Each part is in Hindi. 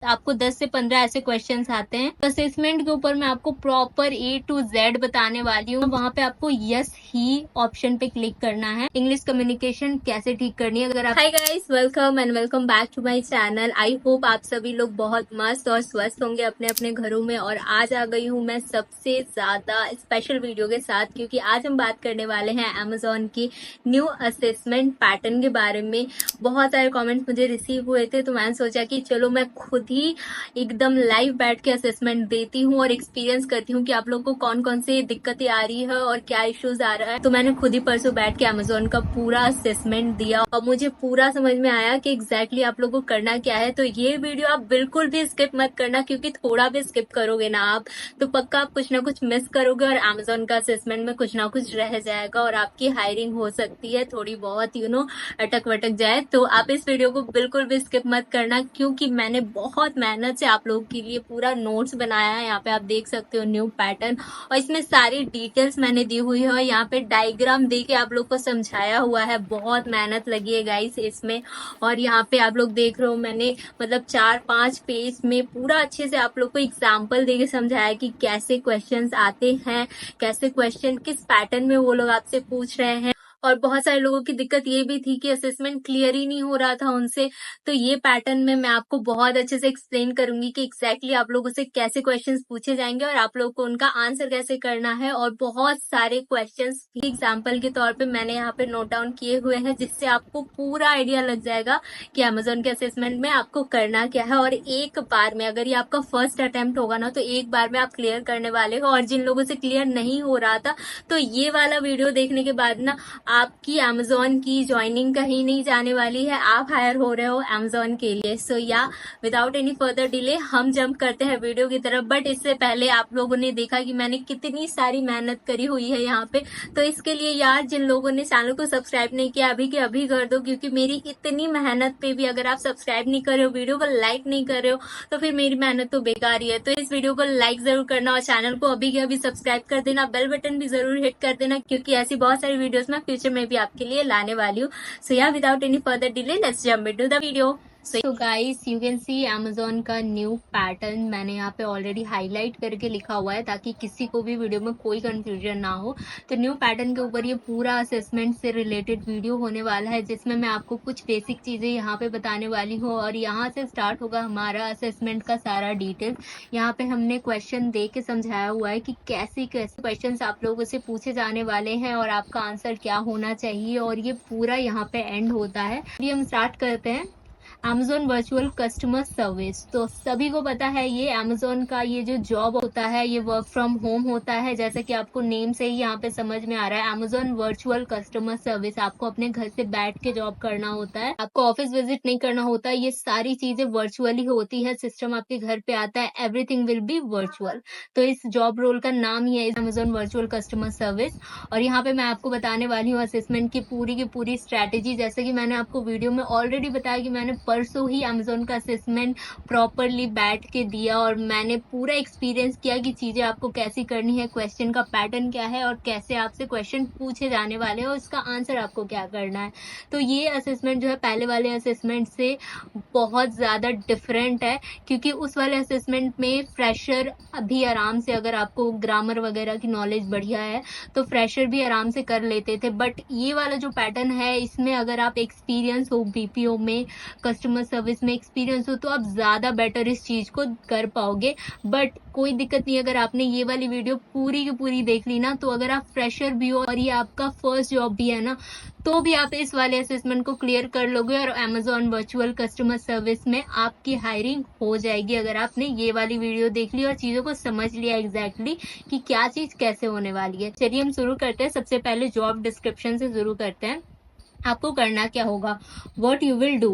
आपको 10 से 15 ऐसे क्वेश्चंस आते हैं। असेसमेंट के ऊपर मैं आपको प्रॉपर A to Z बताने वाली हूँ। वहाँ पे आपको यस ही ऑप्शन पे क्लिक करना है। इंग्लिश कम्युनिकेशन कैसे ठीक करनी है। अगर आप hi guys, welcome and welcome back to my channel. I hope आप सभी लोग बहुत मस्त और स्वस्थ होंगे अपने अपने घरों में। और आज आ गई हूँ मैं सबसे ज्यादा स्पेशल वीडियो के साथ, क्योंकि आज हम बात करने वाले हैं अमेजोन की न्यू असेसमेंट पैटर्न के बारे में। बहुत सारे कमेंट्स मुझे रिसीव हुए थे, तो मैंने सोचा कि चलो मैं खुद ही एकदम लाइव बैठ के असेसमेंट देती हूँ और एक्सपीरियंस करती हूँ कि आप लोगों को कौन कौन सी दिक्कतें आ रही है और क्या इश्यूज आ रहा है। तो मैंने खुद ही परसों बैठ के अमेजोन का पूरा असेसमेंट दिया और मुझे पूरा समझ में आया कि एग्जैक्टली आप लोगों को करना क्या है। तो ये वीडियो आप बिल्कुल भी स्किप मत करना, क्योंकि थोड़ा भी स्किप करोगे ना आप तो पक्का आप कुछ ना कुछ मिस करोगे और अमेजोन का असेसमेंट में कुछ ना कुछ रह जाएगा और आपकी हायरिंग हो सकती है थोड़ी बहुत अटक वटक जाए। तो आप इस वीडियो को बिल्कुल भी स्किप मत करना, क्योंकि मैंने बहुत मेहनत से आप लोगों के लिए पूरा नोट्स बनाया है। यहाँ पे आप देख सकते हो न्यू पैटर्न, और इसमें सारी डिटेल्स मैंने दी हुई है और यहाँ पे डायग्राम दे के आप लोग को समझाया हुआ है। बहुत मेहनत लगी है गाइस इसमें। और यहाँ पे आप लोग देख रहे हो मैंने मतलब 4-5 पेज में पूरा अच्छे से आप लोग को एग्जाम्पल दे के समझाया कि कैसे क्वेश्चंस आते हैं, कैसे क्वेश्चन किस पैटर्न में वो लोग आपसे पूछ रहे हैं। और बहुत सारे लोगों की दिक्कत ये भी थी कि असेसमेंट क्लियर ही नहीं हो रहा था उनसे। तो ये पैटर्न में मैं आपको बहुत अच्छे से एक्सप्लेन करूंगी कि एग्जैक्टली आप लोगों से कैसे क्वेश्चंस पूछे जाएंगे और आप लोगों को उनका आंसर कैसे करना है। और बहुत सारे क्वेश्चंस भी एग्जाम्पल के तौर पे मैंने यहाँ पे नोट डाउन किए हुए हैं, जिससे आपको पूरा आइडिया लग जाएगा कि अमेजोन के असेसमेंट में आपको करना क्या है। और एक बार में, अगर ये आपका फर्स्ट अटेम्प्ट होगा ना, तो एक बार में आप क्लियर करने वाले हो। और जिन लोगों से क्लियर नहीं हो रहा था, तो ये वाला वीडियो देखने के बाद ना आपकी अमेजोन की ज्वाइनिंग कहीं नहीं जाने वाली है। आप हायर हो रहे हो अमेजोन के लिए। सो या विदाउट एनी फर्दर डिले हम जंप करते हैं वीडियो की तरफ। बट इससे पहले आप लोगों ने देखा कि मैंने कितनी सारी मेहनत करी हुई है यहाँ पे। तो इसके लिए यार, जिन लोगों ने चैनल को सब्सक्राइब नहीं किया अभी के अभी कर दो, क्योंकि मेरी इतनी मेहनत पे भी अगर आप सब्सक्राइब नहीं कर रहे हो, वीडियो को लाइक नहीं कर रहे हो, तो फिर मेरी मेहनत तो बेकार ही है। तो इस वीडियो को लाइक जरूर करना और चैनल को अभी के अभी सब्सक्राइब कर देना, बेल बटन भी जरूर हिट कर देना, क्योंकि ऐसी बहुत सारी वीडियोस मैं फ्यूचर में भी आपके लिए लाने वाली हूँ। सो या without any further delay let's jump into the video. So guys, you can see Amazon का न्यू पैटर्न मैंने यहाँ पे ऑलरेडी हाईलाइट करके लिखा हुआ है, ताकि किसी को भी वीडियो में कोई कंफ्यूजन ना हो। तो न्यू पैटर्न के ऊपर ये पूरा असेसमेंट से रिलेटेड वीडियो होने वाला है, जिसमें मैं आपको कुछ बेसिक चीजें यहाँ पे बताने वाली हूँ। और यहाँ से स्टार्ट होगा हमारा असेसमेंट का सारा डिटेल। यहाँ पे हमने क्वेश्चन दे के समझाया हुआ है कि कैसे कैसे क्वेश्चन आप लोगों से पूछे जाने वाले हैं और आपका आंसर क्या होना चाहिए। और ये पूरा यहाँ पे एंड होता है। अभी हम स्टार्ट करते हैं Amazon वर्चुअल कस्टमर सर्विस। तो सभी को पता है ये Amazon का ये जो जॉब होता है ये वर्क फ्रॉम होम होता है, जैसा कि आपको नेम से ही यहाँ पे समझ में आ रहा है। Amazon वर्चुअल कस्टमर सर्विस, आपको अपने घर से बैठ के जॉब करना होता है, आपको ऑफिस विजिट नहीं करना होता है। ये सारी चीजें वर्चुअली होती है, सिस्टम आपके घर पे आता है, एवरीथिंग विल बी वर्चुअल। तो इस जॉब रोल का नाम ही है Amazon वर्चुअल कस्टमर सर्विस। और यहाँ पे मैं आपको बताने वाली हूँ असेसमेंट की पूरी स्ट्रैटेजी। जैसे कि मैंने आपको वीडियो में ऑलरेडी बताया कि मैंने परसों ही अमेजोन का असेसमेंट प्रॉपरली बैठ के दिया और मैंने पूरा एक्सपीरियंस किया कि चीजें आपको कैसी करनी है, क्वेश्चन का पैटर्न क्या है और कैसे आपसे क्वेश्चन पूछे जाने वाले हैं और उसका आंसर आपको क्या करना है। तो ये असेसमेंट जो है पहले वाले असेसमेंट से बहुत ज्यादा डिफरेंट है, क्योंकि उस वाले असेसमेंट में फ्रेशर भी आराम से, अगर आपको ग्रामर वगैरह की नॉलेज बढ़िया है तो फ्रेशर भी आराम से कर लेते थे। बट ये वाला जो पैटर्न है, इसमें अगर आप एक्सपीरियंस हो, बीपीओ में, कस्टमर सर्विस में एक्सपीरियंस हो, तो आप ज्यादा बेटर इस चीज को कर पाओगे। बट कोई दिक्कत नहीं, अगर आपने ये वाली वीडियो पूरी की पूरी देख ली ना, तो अगर आप फ्रेशर भी हो और ये आपका फर्स्ट जॉब भी है ना, तो भी आप इस वाले असेसमेंट को क्लियर कर लोगे और अमेजोन वर्चुअल कस्टमर सर्विस में आपकी हायरिंग हो जाएगी, अगर आपने ये वाली वीडियो देख ली और चीजों को समझ लिया एग्जैक्टली कि क्या चीज कैसे होने वाली है। चलिए हम शुरू करते हैं। सबसे पहले जॉब डिस्क्रिप्शन से शुरू करते हैं। आपको करना क्या होगा, वॉट यू विल डू।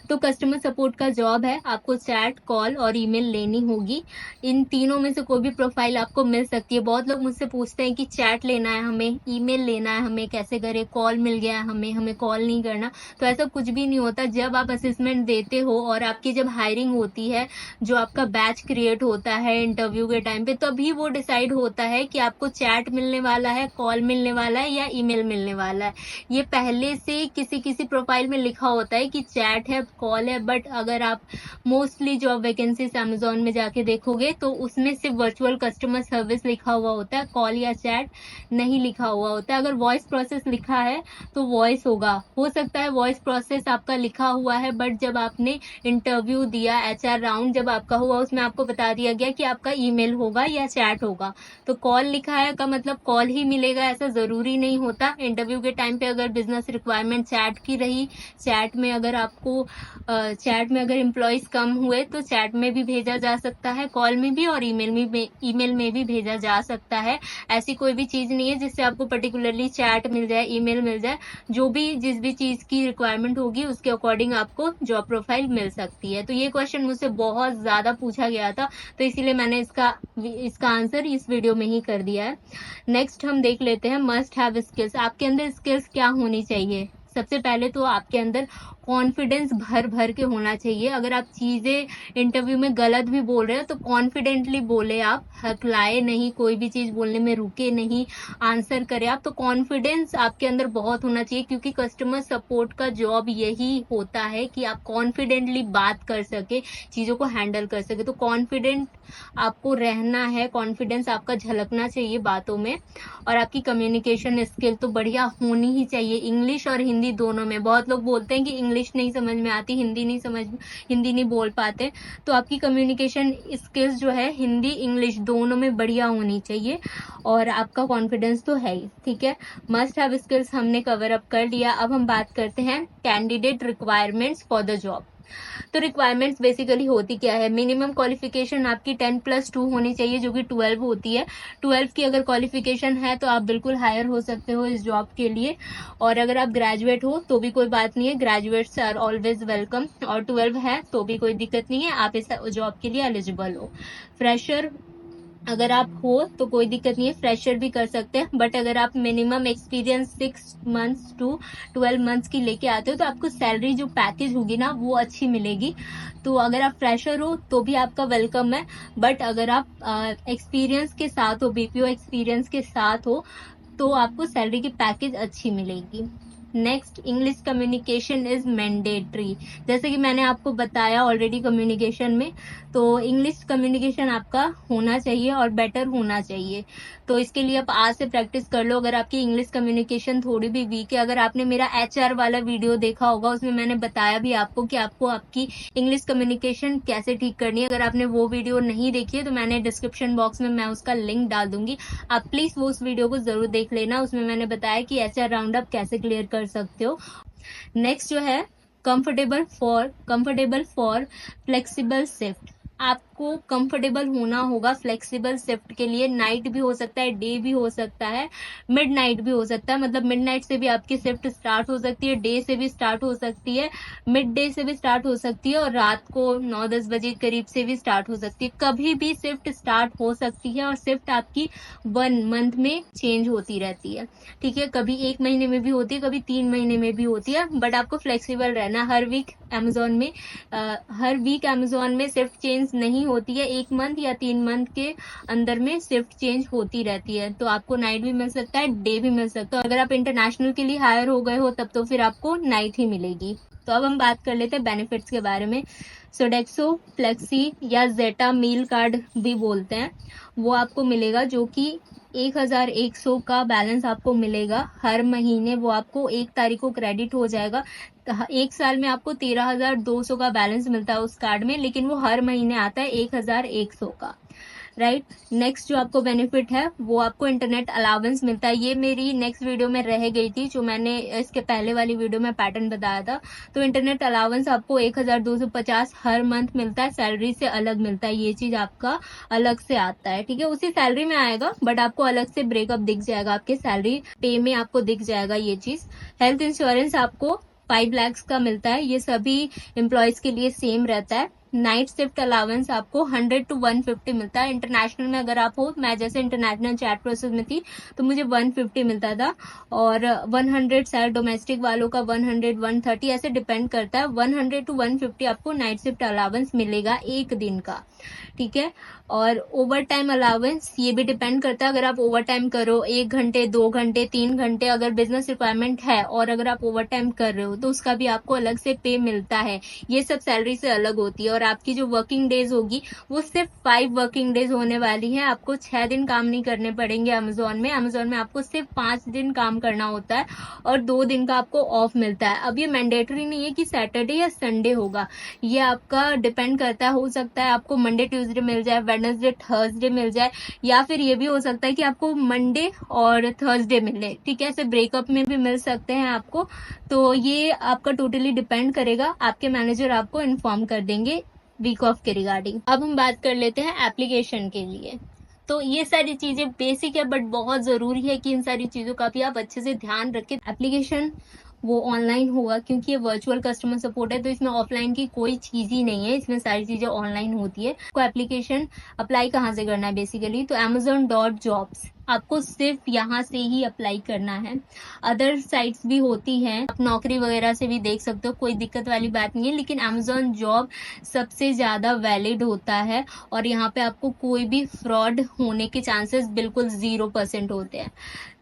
तो कस्टमर सपोर्ट का जॉब है, आपको चैट, कॉल और ईमेल लेनी होगी। इन तीनों में से कोई भी प्रोफाइल आपको मिल सकती है। बहुत लोग मुझसे पूछते हैं कि चैट लेना है हमें, ईमेल लेना है हमें, कैसे करें, कॉल मिल गया है हमें कॉल नहीं करना। तो ऐसा कुछ भी नहीं होता। जब आप असेसमेंट देते हो और आपकी जब हायरिंग होती है, जो आपका बैच क्रिएट होता है इंटरव्यू के टाइम पे, तभी वो डिसाइड होता है कि आपको चैट मिलने वाला है, कॉल मिलने वाला है या ईमेल मिलने वाला है। ये पहले से ये किसी किसी प्रोफाइल में लिखा होता है कि चैट है, कॉल है, बट अगर आप मोस्टली जॉब वैकेंसीज अमेजोन में जाके देखोगे तो उसमें सिर्फ वर्चुअल कस्टमर सर्विस लिखा हुआ होता है, कॉल या चैट नहीं लिखा हुआ होता है। अगर वॉइस प्रोसेस लिखा है तो वॉइस होगा, हो सकता है वॉइस प्रोसेस आपका लिखा हुआ है, बट जब आपने इंटरव्यू दिया, HR राउंड जब आपका हुआ, उसमें आपको बता दिया गया कि आपका ईमेल होगा या चैट होगा। तो कॉल लिखा है का मतलब कॉल ही मिलेगा, ऐसा जरूरी नहीं होता। इंटरव्यू के टाइम पे अगर बिजनेस रिक्वायरमेंट चैट की रही, चैट में अगर एम्प्लॉयज कम हुए तो चैट में भी भेजा जा सकता है, कॉल में भी और ईमेल में भी भेजा जा सकता है। ऐसी कोई भी चीज नहीं है जिससे आपको पर्टिकुलरली चैट मिल जाए, ईमेल मिल जाए। जो भी जिस भी चीज की रिक्वायरमेंट होगी उसके अकॉर्डिंग आपको जॉब प्रोफाइल मिल सकती है। तो ये क्वेश्चन मुझसे बहुत ज्यादा पूछा गया था, तो इसीलिए मैंने इसका आंसर इस वीडियो में ही कर दिया है। नेक्स्ट हम देख लेते हैं मस्ट हैव स्किल्स। आपके अंदर स्किल्स क्या होनी चाहिए? सबसे पहले तो आपके अंदर कॉन्फिडेंस भर भर के होना चाहिए। अगर आप चीजें इंटरव्यू में गलत भी बोल रहे हो तो कॉन्फिडेंटली बोले, आप हकलाए नहीं, कोई भी चीज बोलने में रुके नहीं, आंसर करे आप। तो कॉन्फिडेंस आपके अंदर बहुत होना चाहिए, क्योंकि कस्टमर सपोर्ट का जॉब यही होता है कि आप कॉन्फिडेंटली बात कर सके, चीजों को हैंडल कर सके। तो कॉन्फिडेंट आपको रहना है, कॉन्फिडेंस आपका झलकना चाहिए बातों में। और आपकी कम्युनिकेशन स्किल तो बढ़िया होनी ही चाहिए, इंग्लिश और हिंदी दोनों में। बहुत लोग बोलते हैं कि इंग्लिश नहीं समझ में आती, हिंदी नहीं बोल पाते। तो आपकी कम्युनिकेशन स्किल्स जो है हिंदी इंग्लिश दोनों में बढ़िया होनी चाहिए, और आपका कॉन्फिडेंस तो है ही। ठीक है, मस्ट हैव स्किल्स हमने कवर अप कर लिया। अब हम बात करते हैं candidate requirements for the job. तो रिक्वायरमेंट्स बेसिकली होती क्या है? मिनिमम क्वालिफिकेशन आपकी 10+2 होनी चाहिए, जो कि 12 होती है। 12 की अगर क्वालिफिकेशन है तो आप बिल्कुल हायर हो सकते हो इस जॉब के लिए। और अगर आप ग्रेजुएट हो तो भी कोई बात नहीं है, ग्रेजुएट्स आर ऑलवेज वेलकम। और 12 है तो भी कोई दिक्कत नहीं है, आप इस जॉब के लिए एलिजिबल हो। फ्रेशर अगर आप हो तो कोई दिक्कत नहीं है, फ्रेशर भी कर सकते हैं। बट अगर आप minimum experience 6 months to 12 months की लेके आते हो तो आपको सैलरी जो पैकेज होगी ना वो अच्छी मिलेगी। तो अगर आप फ्रेशर हो तो भी आपका वेलकम है, बट अगर आप एक्सपीरियंस के साथ हो, BPO एक्सपीरियंस के साथ हो, तो आपको सैलरी की पैकेज अच्छी मिलेगी। Next, English communication is mandatory. जैसे कि मैंने आपको बताया ऑलरेडी कम्युनिकेशन में, तो इंग्लिश कम्युनिकेशन आपका होना चाहिए और बेटर होना चाहिए। तो इसके लिए आप आज से प्रैक्टिस कर लो। अगर आपकी इंग्लिश कम्युनिकेशन थोड़ी भी वीक है, अगर आपने मेरा HR वाला वीडियो देखा होगा, उसमें मैंने बताया भी आपको कि आपको आपकी इंग्लिश कम्युनिकेशन कैसे ठीक करनी है। अगर आपने वो वीडियो नहीं देखी है तो मैंने डिस्क्रिप्शन बॉक्स में मैं उसका लिंक डाल दूंगी, आप प्लीज वो उस वीडियो को जरूर देख लेना। उसमें मैंने बताया कि HR राउंड आप कैसे क्लियर कर सकते हो। नेक्स्ट जो है कंफर्टेबल फॉर फ्लेक्सिबल शिफ्ट। आपको कंफर्टेबल होना होगा फ्लेक्सिबल शिफ्ट के लिए। नाइट भी हो सकता है, डे भी हो सकता है, मिडनाइट भी हो सकता है। मतलब मिडनाइट से भी आपकी शिफ्ट स्टार्ट हो सकती है, डे से भी स्टार्ट हो सकती है, मिड डे से भी स्टार्ट हो सकती है, और रात को 9-10 बजे करीब से भी स्टार्ट हो सकती है। कभी भी शिफ्ट स्टार्ट हो सकती है, और शिफ्ट आपकी 1 मंथ में चेंज होती रहती है। ठीक है, कभी 1 महीने में भी होती है, कभी 3 महीने में भी होती है, बट आपको फ्लेक्सिबल रहना। हर वीक अमेजोन में शिफ्ट चेंज नहीं होती है, 1 मंथ या 3 मंथ के अंदर में शिफ्ट चेंज होती रहती है। तो आपको नाइट भी मिल सकता है, डे भी मिल सकता है। अगर आप इंटरनेशनल के लिए हायर हो गए हो तब तो फिर आपको नाइट ही मिलेगी। तो अब हम बात कर लेते हैं बेनिफिट्स के बारे में। सोडेक्सो, फ्लेक्सी या जेटा मील कार्ड भी बोलते हैं, वो आपको मिलेगा, जो कि 1100 का बैलेंस आपको मिलेगा हर महीने। वो आपको 1 तारीख को क्रेडिट हो जाएगा। 1 साल में आपको 13,200 का बैलेंस मिलता है उस कार्ड में, लेकिन वो हर महीने आता है 1100 का। राइट, नेक्स्ट जो आपको बेनिफिट है वो आपको इंटरनेट अलाउंस मिलता है। ये मेरी नेक्स्ट वीडियो में रह गई थी, जो मैंने इसके पहले वाली वीडियो में पैटर्न बताया था। तो इंटरनेट अलाउंस आपको 1250 हर मंथ मिलता है, सैलरी से अलग मिलता है। ये चीज आपका अलग से आता है, ठीक है, उसी सैलरी में आएगा, बट आपको अलग से ब्रेकअप दिख जाएगा, आपके सैलरी पे में आपको दिख जाएगा ये चीज। हेल्थ इंश्योरेंस आपको 5 लाख का मिलता है, ये सभी एम्प्लॉयज के लिए सेम रहता है। नाइट शिफ्ट अलाउंस आपको 100 to 150 मिलता है। इंटरनेशनल में अगर आप हो, मैं जैसे इंटरनेशनल चैट प्रोसेस में थी तो मुझे 150 मिलता था, और 100 शायद डोमेस्टिक वालों का 100 130 ऐसे डिपेंड करता है। 100 to 150 आपको नाइट शिफ्ट अलाउंस मिलेगा एक दिन का, ठीक है। और ओवर टाइम अलाउंस ये भी डिपेंड करता है, अगर आप ओवर टाइम करो 1 घंटे 2 घंटे 3 घंटे, अगर बिजनेस रिक्वायरमेंट है और अगर आप ओवर टाइम कर रहे हो तो उसका भी आपको अलग से पे मिलता है। ये सब सैलरी से अलग होती है। और आपकी जो वर्किंग डेज होगी वो सिर्फ 5 वर्किंग डेज होने वाली है। आपको 6 दिन काम नहीं करने पड़ेंगे अमेजोन में। अमेजोन में आपको सिर्फ 5 दिन काम करना होता है और 2 दिन का आपको ऑफ मिलता है। अब ये मैंडेटरी नहीं है कि सैटरडे या संडे होगा, ये आपका डिपेंड करता है। हो सकता है आपको मंडे ट्यूसडे मिल जाए, वेडनेसडे थर्सडे मिल जाए, या फिर ये भी हो सकता है कि आपको मंडे और थर्सडे मिले, ठीक है। ऐसे ब्रेकअप में भी मिल सकते हैं आपको। तो ये आपका टोटली डिपेंड करेगा, आपके मैनेजर आपको इन्फॉर्म कर देंगे वीक ऑफ के रिगार्डिंग। अब हम बात कर लेते हैं एप्लीकेशन के लिए। तो ये सारी चीजें बेसिक है, बट बहुत जरूरी है कि इन सारी चीजों का भी आप अच्छे से ध्यान रखें। एप्लीकेशन वो ऑनलाइन होगा क्योंकि ये वर्चुअल कस्टमर सपोर्ट है, तो इसमें ऑफलाइन की कोई चीज ही नहीं है, इसमें सारी चीजें ऑनलाइन होती है। आपको एप्लीकेशन अप्लाई कहाँ से करना है बेसिकली, तो amazon.jobs आपको सिर्फ यहाँ से ही अप्लाई करना है। अदर साइट्स भी होती हैं, आप नौकरी वगैरह से भी देख सकते हो, कोई दिक्कत वाली बात नहीं है, लेकिन Amazon जॉब सबसे ज्यादा वैलिड होता है और यहाँ पे आपको कोई भी फ्रॉड होने के चांसेस बिल्कुल 0% होते हैं।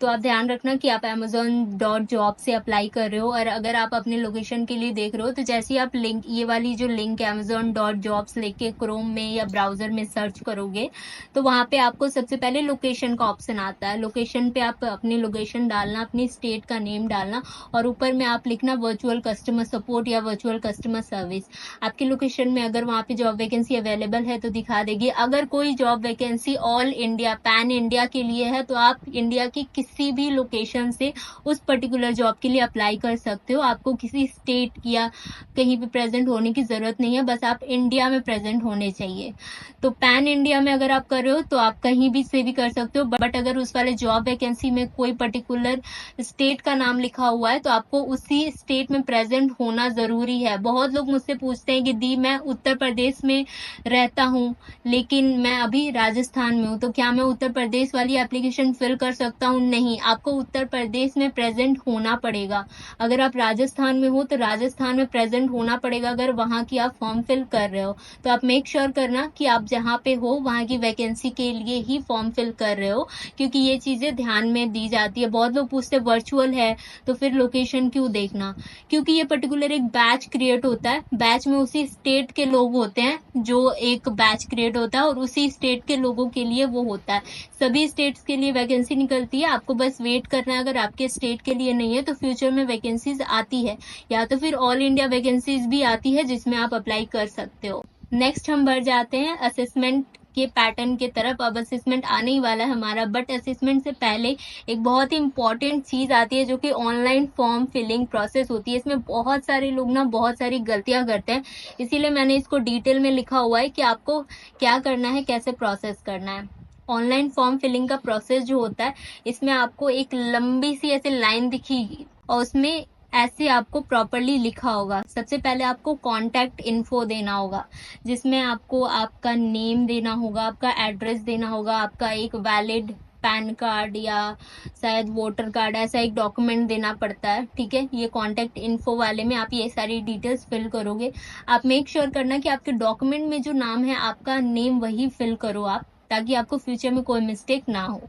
तो आप ध्यान रखना कि आप amazon.job से अप्लाई कर रहे हो। और अगर आप अपने लोकेशन के लिए देख रहे हो तो जैसे ही आप लिंक, ये वाली जो लिंक है amazon.jobs लेके क्रोम में या ब्राउजर में सर्च करोगे तो वहां पे आपको सबसे पहले लोकेशन का ऑप्शन आता है। लोकेशन पे आप अपनी लोकेशन डालना, अपनी स्टेट का नेम डालना और ऊपर में आप लिखना वर्चुअल कस्टमर सपोर्ट या वर्चुअल कस्टमर सर्विस। आपकी लोकेशन में अगर वहां पे जॉब वैकेंसी अवेलेबल है तो दिखा देगी। अगर कोई job vacancy all India pan India के लिए है तो आप इंडिया की किसी भी लोकेशन से उस पर्टिकुलर जॉब के लिए अप्लाई कर सकते हो। आपको किसी स्टेट या कहीं पे प्रेजेंट होने की जरूरत नहीं है, बस आप इंडिया में प्रेजेंट होने चाहिए। तो पैन इंडिया में अगर आप कर रहे हो तो आप कहीं भी से भी कर सकते हो, बट अगर उस वाले जॉब वैकेंसी में कोई पर्टिकुलर स्टेट का नाम लिखा हुआ है तो आपको उसी स्टेट में प्रेजेंट होना जरूरी है। बहुत लोग मुझसे पूछते हैं कि दी मैं उत्तर प्रदेश में रहता हूँ लेकिन मैं अभी राजस्थान में हूँ, तो क्या मैं उत्तर प्रदेश वाली एप्लीकेशन फिल कर सकता हूँ? नहीं, आपको उत्तर प्रदेश में प्रेजेंट होना पड़ेगा। अगर आप राजस्थान में हो तो राजस्थान में प्रेजेंट होना पड़ेगा अगर वहां की आप फॉर्म फिल कर रहे हो। तो आप मेक श्योर करना कि आप जहाँ पे हो वहां की वैकेंसी के लिए ही फॉर्म फिल कर रहे हो, क्योंकि ये चीजें ध्यान में दी जाती है। बहुत लोग पूछते वर्चुअल है तो फिर लोकेशन क्यों देखना, क्योंकि ये पर्टिकुलर एक बैच क्रिएट होता है। बैच में उसी स्टेट के लोग होते हैं, जो एक बैच क्रिएट होता है और उसी स्टेट के लोगों के लिए वो होता है। सभी स्टेट्स के लिए वैकेंसी निकलती है, आपको बस वेट करना है। अगर आपके स्टेट के लिए नहीं है तो फ्यूचर में वैकेंसीज आती है, या तो फिर ऑल इंडिया वैकेंसीज भी आती है जिसमें आप अप्लाई कर सकते हो। नेक्स्ट हम बढ़ जाते हैं असेसमेंट के पैटर्न की तरफ। अब असेसमेंट आने ही वाला है हमारा, बट असेसमेंट से पहले एक बहुत ही इंपॉर्टेंट चीज आती है जो कि ऑनलाइन फॉर्म फिलिंग प्रोसेस होती है। इसमें बहुत सारे लोग ना बहुत सारी गलतियां करते हैं, इसीलिए मैंने इसको डिटेल में लिखा हुआ है कि आपको क्या करना है, कैसे प्रोसेस करना है। ऑनलाइन फॉर्म फिलिंग का प्रोसेस जो होता है, इसमें आपको एक लंबी सी ऐसे लाइन दिखेगी और उसमें ऐसे आपको प्रॉपरली लिखा होगा। सबसे पहले आपको कॉन्टैक्ट इन्फो देना होगा, जिसमें आपको आपका नेम देना होगा, आपका एड्रेस देना होगा, आपका एक वैलिड पैन कार्ड या शायद वोटर कार्ड, ऐसा एक डॉक्यूमेंट देना पड़ता है, ठीक है। ये कॉन्टैक्ट इन्फो वाले में आप ये सारी डिटेल्स फिल करोगे। आप मेक श्योर करना कि आपके डॉक्यूमेंट में जो नाम है आपका नेम वही फिल करो आप, ताकि आपको फ्यूचर में कोई मिस्टेक ना हो।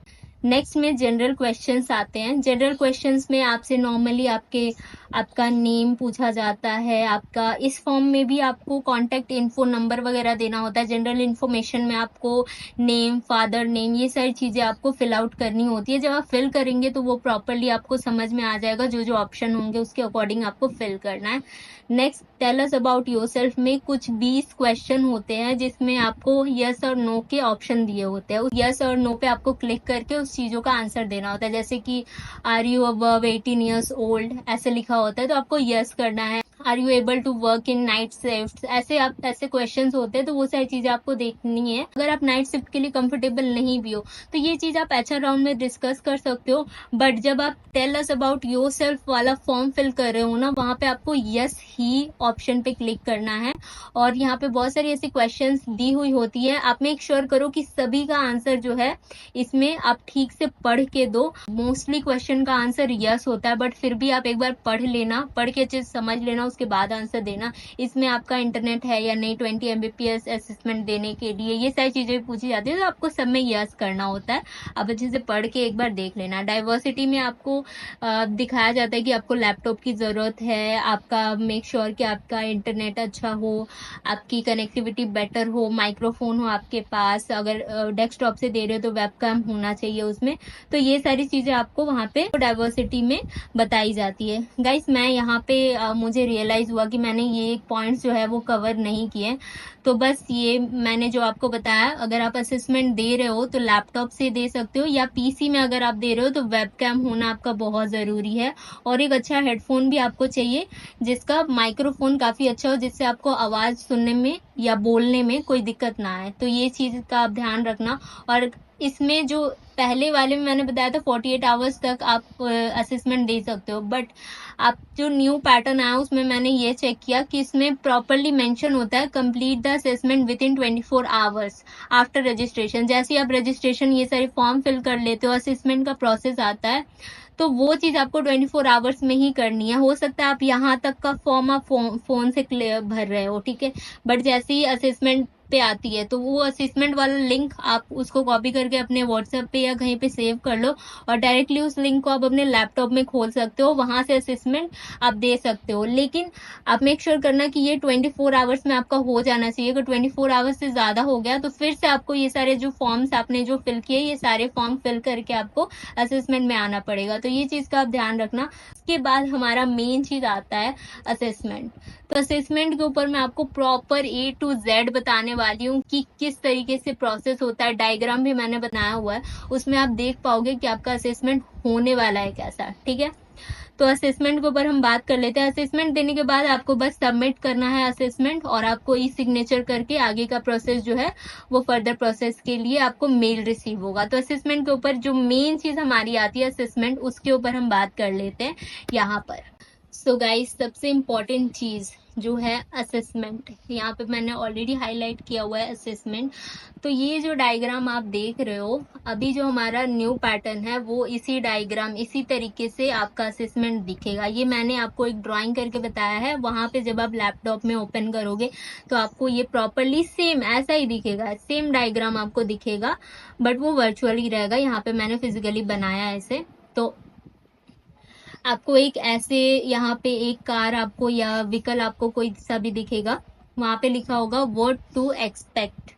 नेक्स्ट में जनरल क्वेश्चंस आते हैं। जनरल क्वेश्चंस में आपसे नॉर्मली आपका नेम पूछा जाता है। आपका इस फॉर्म में भी आपको कॉन्टैक्ट इन्फो नंबर वगैरह देना होता है। जनरल इन्फॉर्मेशन में आपको नेम, फादर नेम, ये सारी चीजें आपको फिल आउट करनी होती है। जब आप फिल करेंगे तो वो प्रॉपरली आपको समझ में आ जाएगा, जो जो ऑप्शन होंगे उसके अकॉर्डिंग आपको फिल करना है। Next, tell us about yourself में कुछ 20 क्वेश्चन होते हैं जिसमें आपको यस और नो के ऑप्शन दिए होते हैं। यस और नो पे आपको क्लिक करके उस चीजों का आंसर देना होता है। जैसे कि are you above 18 years old ऐसे लिखा होता है तो आपको यस करना है। Are you able to work in night shift, ऐसे क्वेश्चंस होते हैं, तो वो सारी चीजें आपको देखनी है। अगर आप नाइट शिफ्ट के लिए कंफर्टेबल नहीं भी हो तो ये चीज आप एचआर राउंड में डिस्कस कर सकते हो। बट जब आप tell us about yourself वाला फॉर्म फिल कर रहे हो ना, वहां पे आपको यस ही ऑप्शन पे क्लिक करना है। और यहाँ पे बहुत सारी ऐसी क्वेश्चंस दी हुई होती है, आप मेक श्योर करो कि सभी का आंसर जो है इसमें आप ठीक से पढ़ के दो। मोस्टली क्वेश्चन का आंसर यस होता है, बट फिर भी आप एक बार पढ़ लेना, पढ़ के चीज समझ लेना, उसके बाद आंसर देना। इसमें आपका इंटरनेट है या नहीं 20 Mbps असेसमेंट देने के लिए, ये सारी चीजें पूछी जाती है, तो आपको सब में यस करना होता है। आप अच्छे से पढ़ के एक बार देख लेना। डाइवर्सिटी में आपको दिखाया जाता है कि आपको लैपटॉप की जरूरत है, आपका मेक श्योर कि आपका इंटरनेट अच्छा हो, आपकी कनेक्टिविटी बेटर हो, माइक्रोफोन हो आपके पास, अगर डेस्कटॉप से दे रहे हो तो वेबकैम होना चाहिए उसमें। तो ये सारी चीजें आपको वहां पे डाइवर्सिटी में बताई जाती है। गाइस मैं यहाँ पे मुझे रियलाइज हुआ कि मैंने ये पॉइंट्स जो है वो कवर नहीं किए, तो बस ये मैंने जो आपको बताया, अगर आप असेसमेंट दे रहे हो तो लैपटॉप से दे सकते हो, या पीसी में अगर आप दे रहे हो तो वेबकैम होना आपका बहुत जरूरी है। और एक अच्छा हेडफोन भी आपको चाहिए जिसका माइक्रोफोन काफी अच्छा हो, जिससे आपको आवाज सुनने में या बोलने में कोई दिक्कत ना आए। तो ये चीज का आप ध्यान रखना। और इसमें जो पहले वाले में मैंने बताया था 48 आवर्स तक आप असेसमेंट दे सकते हो, बट आप जो न्यू पैटर्न आया उसमें मैंने ये चेक किया कि इसमें प्रॉपरली मेंशन होता है complete the assessment with in 24 hours after registration. जैसे ही आप रजिस्ट्रेशन ये सारे फॉर्म फिल कर लेते हो, असेसमेंट का प्रोसेस आता है, तो वो चीज आपको 24 आवर्स में ही करनी है। हो सकता है आप यहाँ तक का फॉर्म आप फोन से भर रहे हो, ठीक है, बट जैसे ही असेसमेंट पे आती है तो वो असेसमेंट वाला लिंक आप उसको कॉपी करके अपने व्हाट्सएप पे या कहीं पे सेव कर लो, और डायरेक्टली उस लिंक को आप अपने लैपटॉप में खोल सकते हो, वहां से असेसमेंट आप दे सकते हो। लेकिन आप मेक श्योर करना कि ये 24 आवर्स में आपका हो जाना चाहिए। अगर 24 आवर्स से ज्यादा हो गया तो फिर से आपको ये सारे जो फॉर्म्स आपने जो फिल किए, ये सारे फॉर्म फिल करके आपको असेसमेंट में आना पड़ेगा। तो ये चीज का आप ध्यान रखना। उसके बाद हमारा मेन चीज आता है असेसमेंट। तो असेसमेंट के ऊपर मैं आपको प्रॉपर A to Z बताने वाली हूँ कि किस तरीके से प्रोसेस होता है। डायग्राम भी मैंने बनाया हुआ है, उसमें आप देख पाओगे कि आपका असेसमेंट होने वाला है कैसा, ठीक है। तो असेसमेंट के ऊपर हम बात कर लेते हैं। असेसमेंट देने के बाद आपको बस सबमिट करना है असेसमेंट, और आपको ई सिग्नेचर करके आगे का प्रोसेस जो है वो फर्दर प्रोसेस के लिए आपको मेल रिसीव होगा। तो असेसमेंट के ऊपर जो मेन चीज हमारी आती है असेसमेंट, उसके ऊपर हम बात कर लेते हैं यहाँ पर। सो गाइस सबसे इम्पोर्टेंट चीज जो है असेसमेंट, यहाँ पे मैंने ऑलरेडी हाईलाइट किया हुआ है असेसमेंट। तो ये जो डायग्राम आप देख रहे हो, अभी जो हमारा न्यू पैटर्न है वो इसी डायग्राम इसी तरीके से आपका असेसमेंट दिखेगा। ये मैंने आपको एक ड्राइंग करके बताया है, वहां पे जब आप लैपटॉप में ओपन करोगे तो आपको ये प्रॉपरली सेम ऐसा ही दिखेगा, सेम डायग्राम आपको दिखेगा, बट वो वर्चुअली रहेगा। यहाँ पे मैंने फिजिकली बनाया है इसे। तो आपको एक ऐसे यहाँ पे एक कार आपको या व्हीकल आपको कोई सा भी दिखेगा, वहां पे लिखा होगा व्हाट टू एक्सपेक्ट,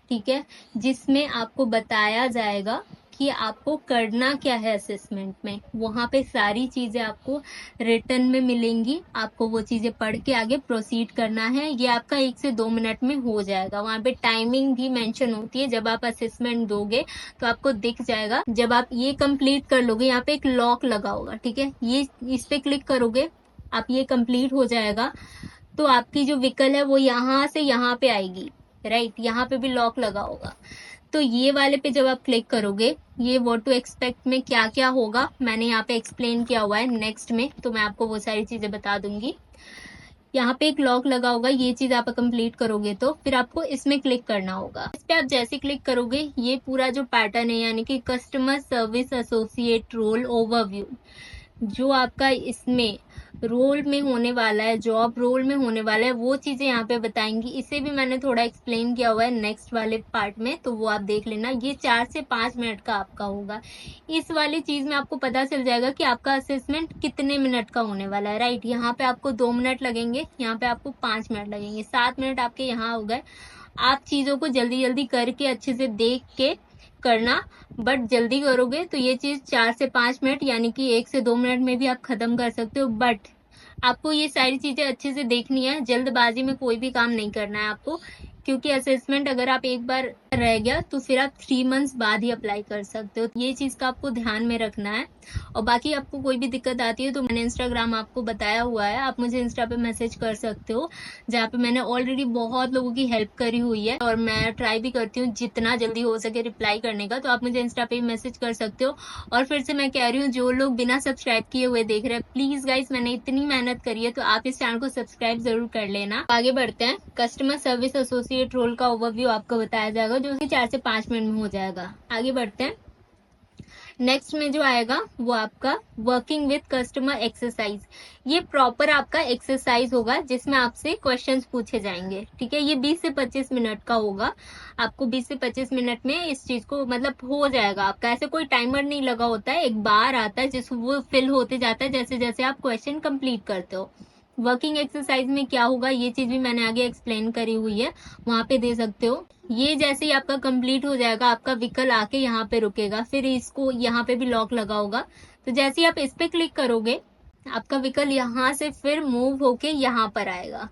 ठीक है, जिसमें आपको बताया जाएगा कि आपको करना क्या है असेसमेंट में। वहां पे सारी चीजें आपको रिटर्न में मिलेंगी, आपको वो चीजें पढ़ के आगे प्रोसीड करना है। ये आपका 1 से 2 मिनट में हो जाएगा। वहां पे टाइमिंग भी मेंशन होती है, जब आप असेसमेंट दोगे तो आपको दिख जाएगा। जब आप ये कंप्लीट कर लोगे, यहाँ पे एक लॉक लगा होगा, ठीक है, ये इस पे क्लिक करोगे, आप ये कंप्लीट हो जाएगा तो आपकी जो व्हीकल है वो यहाँ से यहाँ पे आएगी, राइट, यहाँ पे भी लॉक लगा होगा। तो ये वाले पे जब आप क्लिक करोगे, ये व्हाट टू एक्सपेक्ट में क्या क्या होगा मैंने यहाँ पे एक्सप्लेन किया हुआ है नेक्स्ट में, तो मैं आपको वो सारी चीजें बता दूंगी। यहाँ पे एक लॉक लगा होगा, ये चीज आप कंप्लीट करोगे तो फिर आपको इसमें क्लिक करना होगा। इस पे आप जैसे क्लिक करोगे, ये पूरा जो पैटर्न है यानी कि customer service associate role overview, जो आपका इसमें रोल में होने वाला है, जॉब रोल में होने वाला है, वो चीजें यहाँ पे बताएंगी। इसे भी मैंने थोड़ा एक्सप्लेन किया हुआ है नेक्स्ट वाले पार्ट में, तो वो आप देख लेना। ये 4 से 5 मिनट का आपका होगा। इस वाली चीज में आपको पता चल जाएगा कि आपका असेसमेंट कितने मिनट का होने वाला है, राइट। यहाँ पे आपको 2 मिनट लगेंगे, यहाँ पे आपको 5 मिनट लगेंगे, 7 मिनट आपके यहाँ हो गए। आप चीजों को जल्दी जल्दी करके अच्छे से देख के करना, बट जल्दी करोगे तो ये चीज 4 से 5 मिनट यानी कि 1 से 2 मिनट में भी आप खत्म कर सकते हो। बट आपको ये सारी चीजें अच्छे से देखनी है, जल्दबाजी में कोई भी काम नहीं करना है आपको। क्योंकि असेसमेंट अगर आप एक बार रह गया तो फिर आप 3 मंथ्स बाद ही अप्लाई कर सकते हो। ये चीज का आपको ध्यान में रखना है। और बाकी आपको कोई भी दिक्कत आती है तो मैंने इंस्टाग्राम आपको बताया हुआ है, आप मुझे इंस्टा पे मैसेज कर सकते हो, जहाँ पे मैंने ऑलरेडी बहुत लोगों की हेल्प करी हुई है और मैं ट्राई भी करती हूँ जितना जल्दी हो सके रिप्लाई करने का। तो आप मुझे इंस्टा पे मैसेज कर सकते हो। और फिर से मैं कह रही हूँ, जो लोग बिना सब्सक्राइब किए हुए देख रहे हैं, प्लीज गाइस, मैंने इतनी मेहनत करी है तो आप इस चैनल को सब्सक्राइब जरूर कर लेना। आगे बढ़ते हैं। कस्टमर सर्विस एसोसिएट रोल का ओवरव्यू आपको बताया जाएगा, जो कि 4 से 5 मिनट में हो जाएगा। आगे बढ़ते हैं। नेक्स्ट में जो आएगा वो आपका वर्किंग विद कस्टमर एक्सरसाइज। ये प्रॉपर आपका एक्सरसाइज होगा जिसमें आपसे क्वेश्चंस पूछे जाएंगे। ठीक है, ये 20 से 25 मिनट का होगा। आपको 20 से 25 मिनट में इस चीज को मतलब हो जाएगा आपका। ऐसे कोई टाइमर नहीं लगा होता है, एक बार आता है जिस वो फिल होते जाता है जैसे जैसे आप क्वेश्चन कंप्लीट करते हो। वर्किंग एक्सरसाइज में क्या होगा ये चीज भी मैंने आगे एक्सप्लेन करी हुई है, वहां पे दे सकते हो। ये जैसे ही आपका कंप्लीट हो जाएगा, आपका व्हीकल आके यहाँ पे रुकेगा, फिर इसको यहाँ पे भी लॉक लगा होगा। तो जैसे ही आप इस पे क्लिक करोगे, आपका व्हीकल यहाँ से फिर मूव होके यहाँ पर आएगा।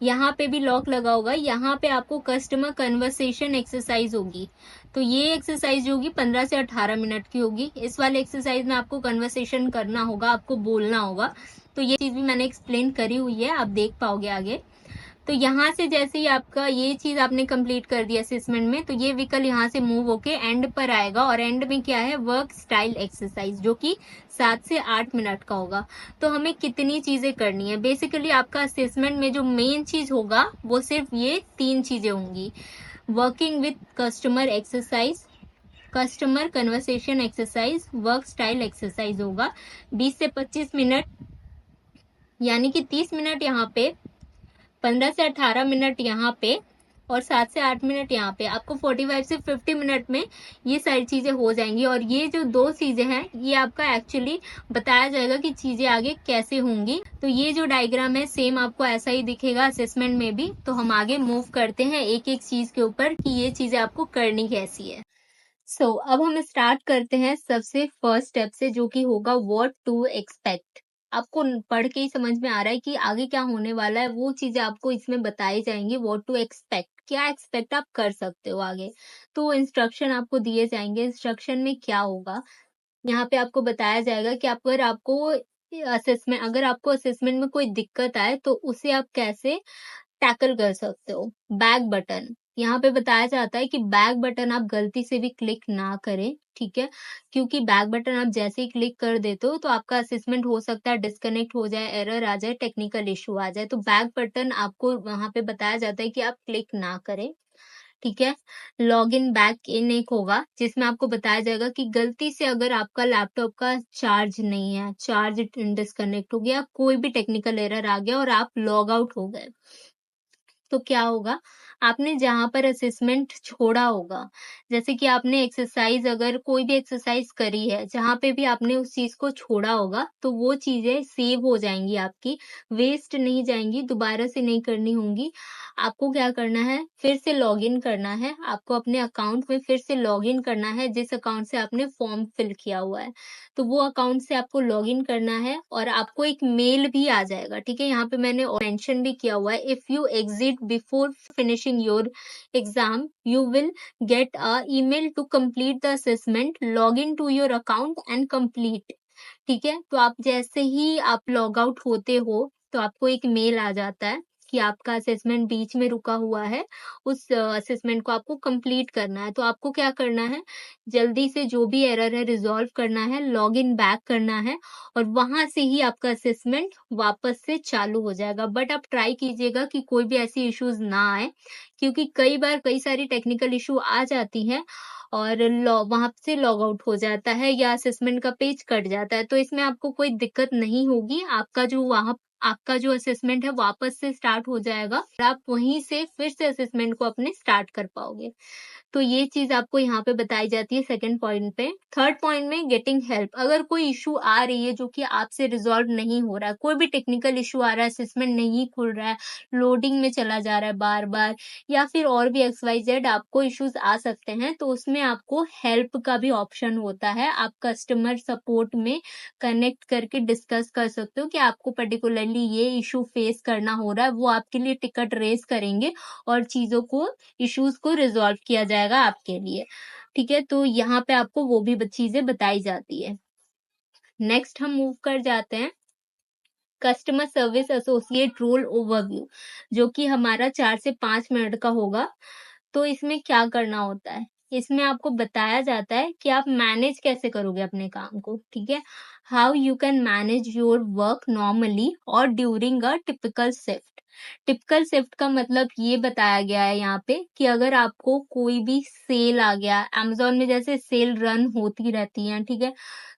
यहाँ पे भी लॉक लगा होगा। यहाँ पे आपको कस्टमर कन्वर्सेशन एक्सरसाइज होगी। तो ये एक्सरसाइज जो होगी 15 से 18 मिनट की होगी। इस वाले एक्सरसाइज में आपको कन्वर्सेशन करना होगा, आपको बोलना होगा। तो ये चीज भी मैंने एक्सप्लेन करी हुई है, आप देख पाओगे आगे। तो यहाँ से जैसे ही आपका ये चीज आपने कंप्लीट कर दिया असेसमेंट में, तो ये व्हीकल यहाँ से मूव होके एंड पर आएगा। और एंड में क्या है, वर्क स्टाइल एक्सरसाइज, जो कि 7 से 8 मिनट का होगा। तो हमें कितनी चीजें करनी है, बेसिकली आपका असेसमेंट में जो मेन चीज होगा वो सिर्फ ये 3 चीजें होंगी। Working with customer exercise, customer conversation exercise, work style exercise होगा। 20 से 25 मिनट यानी कि 30 मिनट यहाँ पे, 15 से 18 मिनट यहाँ पे, और 7 से 8 मिनट यहाँ पे। आपको 45 से 50 मिनट में ये सारी चीजें हो जाएंगी। और ये जो 2 चीजें हैं ये आपका एक्चुअली बताया जाएगा कि चीजें आगे कैसे होंगी। तो ये जो डायग्राम है सेम आपको ऐसा ही दिखेगा असेसमेंट में भी। तो हम आगे मूव करते हैं एक एक चीज के ऊपर कि ये चीजें आपको करनी कैसी है। अब हम स्टार्ट करते हैं सबसे फर्स्ट स्टेप से, जो कि होगा व्हाट टू एक्सपेक्ट। आपको पढ़ के ही समझ में आ रहा है कि आगे क्या होने वाला है, वो चीजें आपको इसमें बताई जाएंगी। व्हाट टू एक्सपेक्ट, क्या एक्सपेक्ट आप कर सकते हो आगे। तो इंस्ट्रक्शन आपको दिए जाएंगे। इंस्ट्रक्शन में क्या होगा, यहाँ पे आपको बताया जाएगा कि अगर आपको असेसमेंट में कोई दिक्कत आए तो उसे आप कैसे टैकल कर सकते हो। बैक बटन, यहाँ पे बताया जाता है कि बैक बटन आप गलती से भी क्लिक ना करें। ठीक है, क्योंकि बैक बटन आप जैसे ही क्लिक कर देते हो तो आपका असेसमेंट हो सकता है डिस्कनेक्ट हो जाए, एरर आ जाए, टेक्निकल इशू आ जाए। तो बैक बटन आपको वहां पे बताया जाता है कि आप क्लिक ना करें। ठीक है, लॉग इन बैक इन एक होगा जिसमें आपको बताया जाएगा कि गलती से अगर आपका लैपटॉप का चार्ज नहीं है, चार्ज डिस्कनेक्ट हो गया, कोई भी टेक्निकल एरर आ गया और आप लॉग आउट हो गए, तो क्या होगा, आपने जहां पर असेसमेंट छोड़ा होगा, जैसे कि आपने एक्सरसाइज, अगर कोई भी एक्सरसाइज करी है, जहां पे भी आपने उस चीज को छोड़ा होगा, तो वो चीजें सेव हो जाएंगी आपकी, वेस्ट नहीं जाएंगी, दोबारा से नहीं करनी होंगी। आपको क्या करना है, फिर से लॉग इन करना है। आपको अपने अकाउंट में फिर से लॉग इन करना है, जिस अकाउंट से आपने फॉर्म फिल किया हुआ है। तो वो अकाउंट से आपको लॉग इन करना है और आपको एक मेल भी आ जाएगा। ठीक है, यहाँ पे मैंने मेंशन भी किया हुआ है, if you exit before finishing your exam you will get a email to complete the assessment, log in to your account and complete. ठीक है, तो आप जैसे ही आप लॉग आउट होते हो तो आपको एक मेल आ जाता है कि आपका असेसमेंट बीच में रुका हुआ है, उस असेसमेंट को आपको कंप्लीट करना है। तो आपको क्या करना है, जल्दी से जो भी एरर है रिजॉल्व करना है, लॉग इन बैक करना है, और वहां से ही आपका असेसमेंट वापस से चालू हो जाएगा। बट आप ट्राई कीजिएगा कि कोई भी ऐसी इश्यूज ना आए, क्योंकि कई बार कई सारी टेक्निकल इशू आ जाती हैं और वहां से लॉग आउट हो जाता है या असेसमेंट का पेज कट जाता है। तो इसमें आपको कोई दिक्कत नहीं होगी, आपका जो असेसमेंट है वापस से स्टार्ट हो जाएगा और आप वहीं से फिर से असेसमेंट को अपने स्टार्ट कर पाओगे। तो ये चीज आपको यहाँ पे बताई जाती है सेकंड पॉइंट पे। थर्ड पॉइंट में गेटिंग हेल्प, अगर कोई इशू आ रही है जो कि आपसे रिजॉल्व नहीं हो रहा है, कोई भी टेक्निकल इशू आ रहा है, असेसमेंट नहीं खुल रहा है, लोडिंग में चला जा रहा है बार बार, या फिर और भी XYZ आपको इश्यूज आ सकते हैं, तो उसमें आपको हेल्प का भी ऑप्शन होता है। आप कस्टमर सपोर्ट में कनेक्ट करके डिस्कस कर सकते हो कि आपको पर्टिकुलरली मेनली ये इशू फेस करना हो रहा है, वो आपके लिए टिकट रेस करेंगे और चीजों को, इश्यूज को रिजॉल्व किया जाएगा आपके लिए। ठीक है, तो यहाँ पे आपको वो भी चीजें बताई जाती है। नेक्स्ट हम मूव कर जाते हैं customer service associate role overview, जो कि हमारा 4 से 5 मिनट का होगा। तो इसमें क्या करना होता है, इसमें आपको बताया जाता है कि आप मैनेज कैसे करोगे अपने काम को। ठीक है, how you can manage your work normally और during a typical shift. Typical shift का मतलब ये बताया गया है यहाँ पे कि अगर आपको कोई भी सेल आ गया, Amazon में जैसे सेल रन होती रहती है, ठीक है,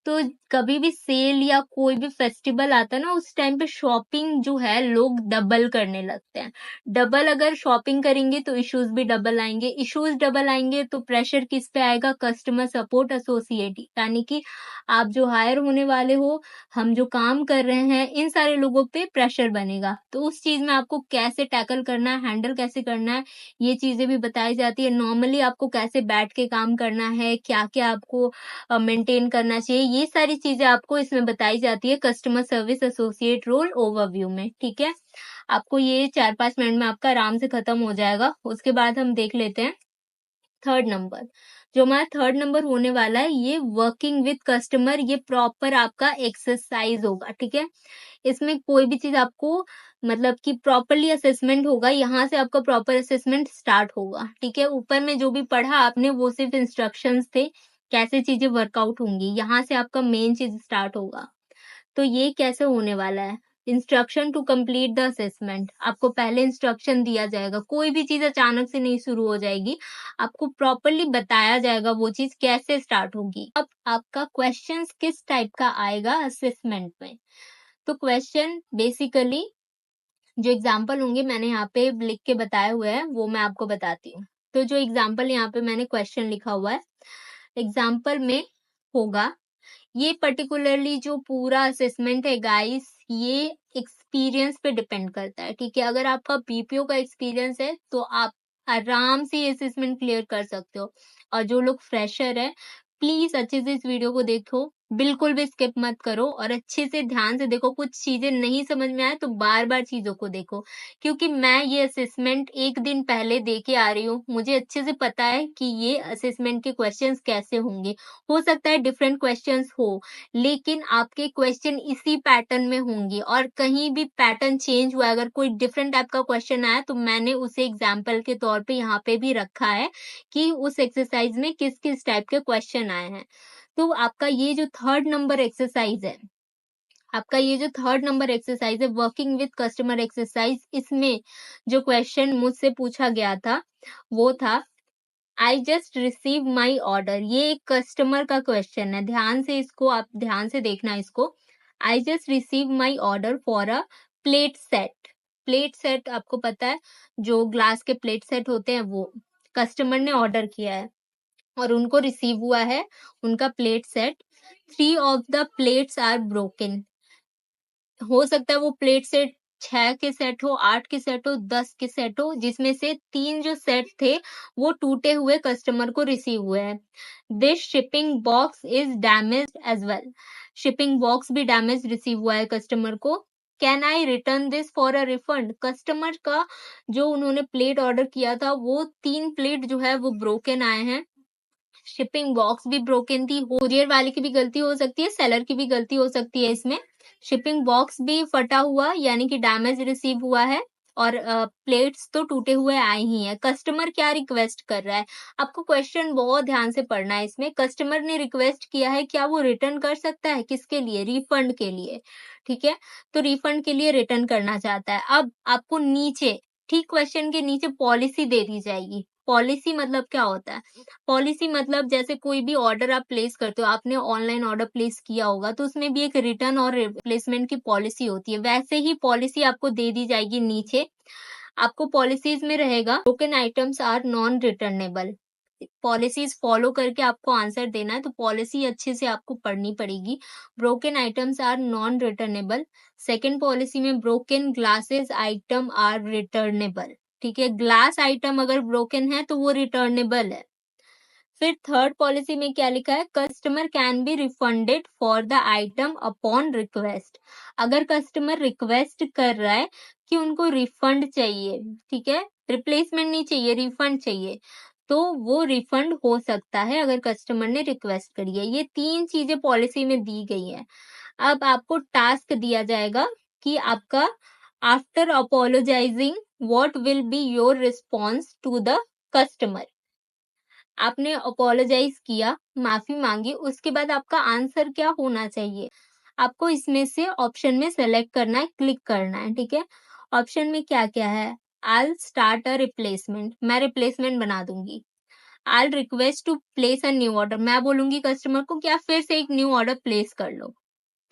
तो कभी भी सेल या कोई भी फेस्टिवल आता है ना, उस टाइम पे शॉपिंग जो है लोग डबल करने लगते हैं। डबल अगर शॉपिंग करेंगे तो इश्यूज भी डबल आएंगे, इश्यूज डबल आएंगे तो प्रेशर किस पे आएगा, कस्टमर सपोर्ट एसोसिएट, यानी कि आप जो हायर होने वाले हो, हम जो काम कर रहे हैं, इन सारे लोगों पे प्रेशर बनेगा। तो उस चीज में आपको कैसे टैकल करना है, हैंडल कैसे करना है, ये चीजें भी बताई जाती है। नॉर्मली आपको कैसे बैठ के काम करना है, क्या क्या आपको मेंटेन करना चाहिए, ये सारी चीजें आपको इसमें बताई जाती है customer service associate role overview में। ठीक है, आपको ये 4-5 मिनट में आपका आराम से खत्म हो जाएगा। उसके बाद हम देख लेते हैं थर्ड नंबर। जो हमारा थर्ड नंबर होने वाला है, ये वर्किंग विद कस्टमर, ये प्रॉपर आपका एक्सरसाइज होगा। ठीक है, इसमें कोई भी चीज आपको मतलब कि प्रॉपरली असेसमेंट होगा, यहाँ से आपका प्रॉपर असेसमेंट स्टार्ट होगा। ठीक है, ऊपर में जो भी पढ़ा आपने वो सिर्फ इंस्ट्रक्शंस थे, कैसे चीजें वर्कआउट होंगी, यहाँ से आपका मेन चीज स्टार्ट होगा। तो ये कैसे होने वाला है, instruction to complete the assessment, आपको पहले इंस्ट्रक्शन दिया जाएगा, कोई भी चीज अचानक से नहीं शुरू हो जाएगी, आपको प्रॉपरली बताया जाएगा वो चीज कैसे स्टार्ट होगी। अब आपका क्वेश्चन किस टाइप का आएगा असेसमेंट में, तो क्वेश्चन बेसिकली जो एग्जाम्पल होंगे मैंने यहाँ पे लिख के बताए हुए हैं, वो मैं आपको बताती हूँ। तो जो एग्जाम्पल यहाँ पे मैंने क्वेश्चन लिखा हुआ है, एग्जाम्पल में होगा, ये पर्टिकुलरली जो पूरा असेसमेंट है गाइस, ये एक्सपीरियंस पे डिपेंड करता है। ठीक है, अगर आपका बीपीओ का एक्सपीरियंस है तो आप आराम से ये असेसमेंट क्लियर कर सकते हो, और जो लोग फ्रेशर है प्लीज अच्छे से इस वीडियो को देखो, बिल्कुल भी स्किप मत करो और अच्छे से ध्यान से देखो। कुछ चीजें नहीं समझ में आए तो बार बार चीजों को देखो, क्योंकि मैं ये असेसमेंट एक दिन पहले दे के आ रही हूँ, मुझे अच्छे से पता है कि ये असेसमेंट के क्वेश्चंस कैसे होंगे। हो सकता है डिफरेंट क्वेश्चंस हो, लेकिन आपके क्वेश्चन इसी पैटर्न में होंगे, और कहीं भी पैटर्न चेंज हुआ, अगर कोई डिफरेंट टाइप का क्वेश्चन आया तो मैंने उसे एग्जाम्पल के तौर पे यहाँ पे भी रखा है कि उस एक्सरसाइज में किस किस टाइप के क्वेश्चन आए हैं। तो आपका ये जो थर्ड नंबर एक्सरसाइज है, आपका ये जो थर्ड नंबर एक्सरसाइज है वर्किंग विद कस्टमर एक्सरसाइज, इसमें जो क्वेश्चन मुझसे पूछा गया था वो था, I just receive my order. ये एक कस्टमर का क्वेश्चन है, ध्यान से इसको, आप ध्यान से देखना इसको। I just receive my order for a plate set. Plate set आपको पता है, जो ग्लास के प्लेट सेट होते हैं, वो कस्टमर ने ऑर्डर किया है और उनको रिसीव हुआ है उनका plate set. 3 of the plates are broken. हो सकता है वो प्लेट सेट 6 के सेट हो, 8 के सेट हो, 10 के सेट हो, जिसमें से 3 जो सेट थे वो टूटे हुए कस्टमर को रिसीव हुए हैं। This shipping box is damaged as well. Shipping box भी डैमेज रिसीव हुआ है कस्टमर को। Can I return this for a refund. Customer का जो उन्होंने प्लेट ऑर्डर किया था, वो 3 प्लेट जो है वो ब्रोकन आए हैं, शिपिंग बॉक्स भी ब्रोकन थी। कोरियर वाले की भी गलती हो सकती है, सेलर की भी गलती हो सकती है इसमें। शिपिंग बॉक्स भी फटा हुआ यानी कि डैमेज रिसीव हुआ है, और प्लेट्स तो टूटे हुए आए ही हैं। कस्टमर क्या रिक्वेस्ट कर रहा है, आपको क्वेश्चन बहुत ध्यान से पढ़ना है। इसमें कस्टमर ने रिक्वेस्ट किया है, क्या वो रिटर्न कर सकता है, किसके लिए, रिफंड के लिए। ठीक है, तो रिफंड के लिए रिटर्न करना चाहता है। अब आपको नीचे, ठीक क्वेश्चन के नीचे पॉलिसी दे दी जाएगी। पॉलिसी मतलब क्या होता है, पॉलिसी मतलब जैसे कोई भी ऑर्डर आप प्लेस करते हो, आपने ऑनलाइन ऑर्डर प्लेस किया होगा तो उसमें भी एक रिटर्न और रिप्लेसमेंट की पॉलिसी होती है, वैसे ही पॉलिसी आपको दे दी जाएगी नीचे। आपको पॉलिसीज में रहेगा, broken items are non returnable. Policies follow करके आपको आंसर देना है, तो पॉलिसी अच्छे से आपको पढ़नी पड़ेगी। Broken items are non returnable. Second policy में broken glasses item are returnable. ठीक है, ग्लास आइटम अगर ब्रोकन है तो वो रिटर्नेबल है। फिर थर्ड पॉलिसी में क्या लिखा है, customer can be refunded for the item upon request. अगर कस्टमर रिक्वेस्ट कर रहा है कि उनको रिफंड चाहिए, ठीक है, रिप्लेसमेंट नहीं चाहिए, रिफंड चाहिए, तो वो रिफंड हो सकता है अगर कस्टमर ने रिक्वेस्ट करी है। ये 3 चीजें पॉलिसी में दी गई है। अब आपको टास्क दिया जाएगा कि आपका after apologising what will be your response to the customer. आपने अपोलोजाइज किया, माफी मांगी, उसके बाद आपका आंसर क्या होना चाहिए, आपको इसमें से ऑप्शन में सेलेक्ट करना है, क्लिक करना है, ठीक है। ऑप्शन में क्या क्या है, आई स्टार्ट अ रिप्लेसमेंट, मैं रिप्लेसमेंट बना दूंगी। I request to place a new order, मैं बोलूंगी कस्टमर को कि आप फिर से एक न्यू ऑर्डर प्लेस कर लो।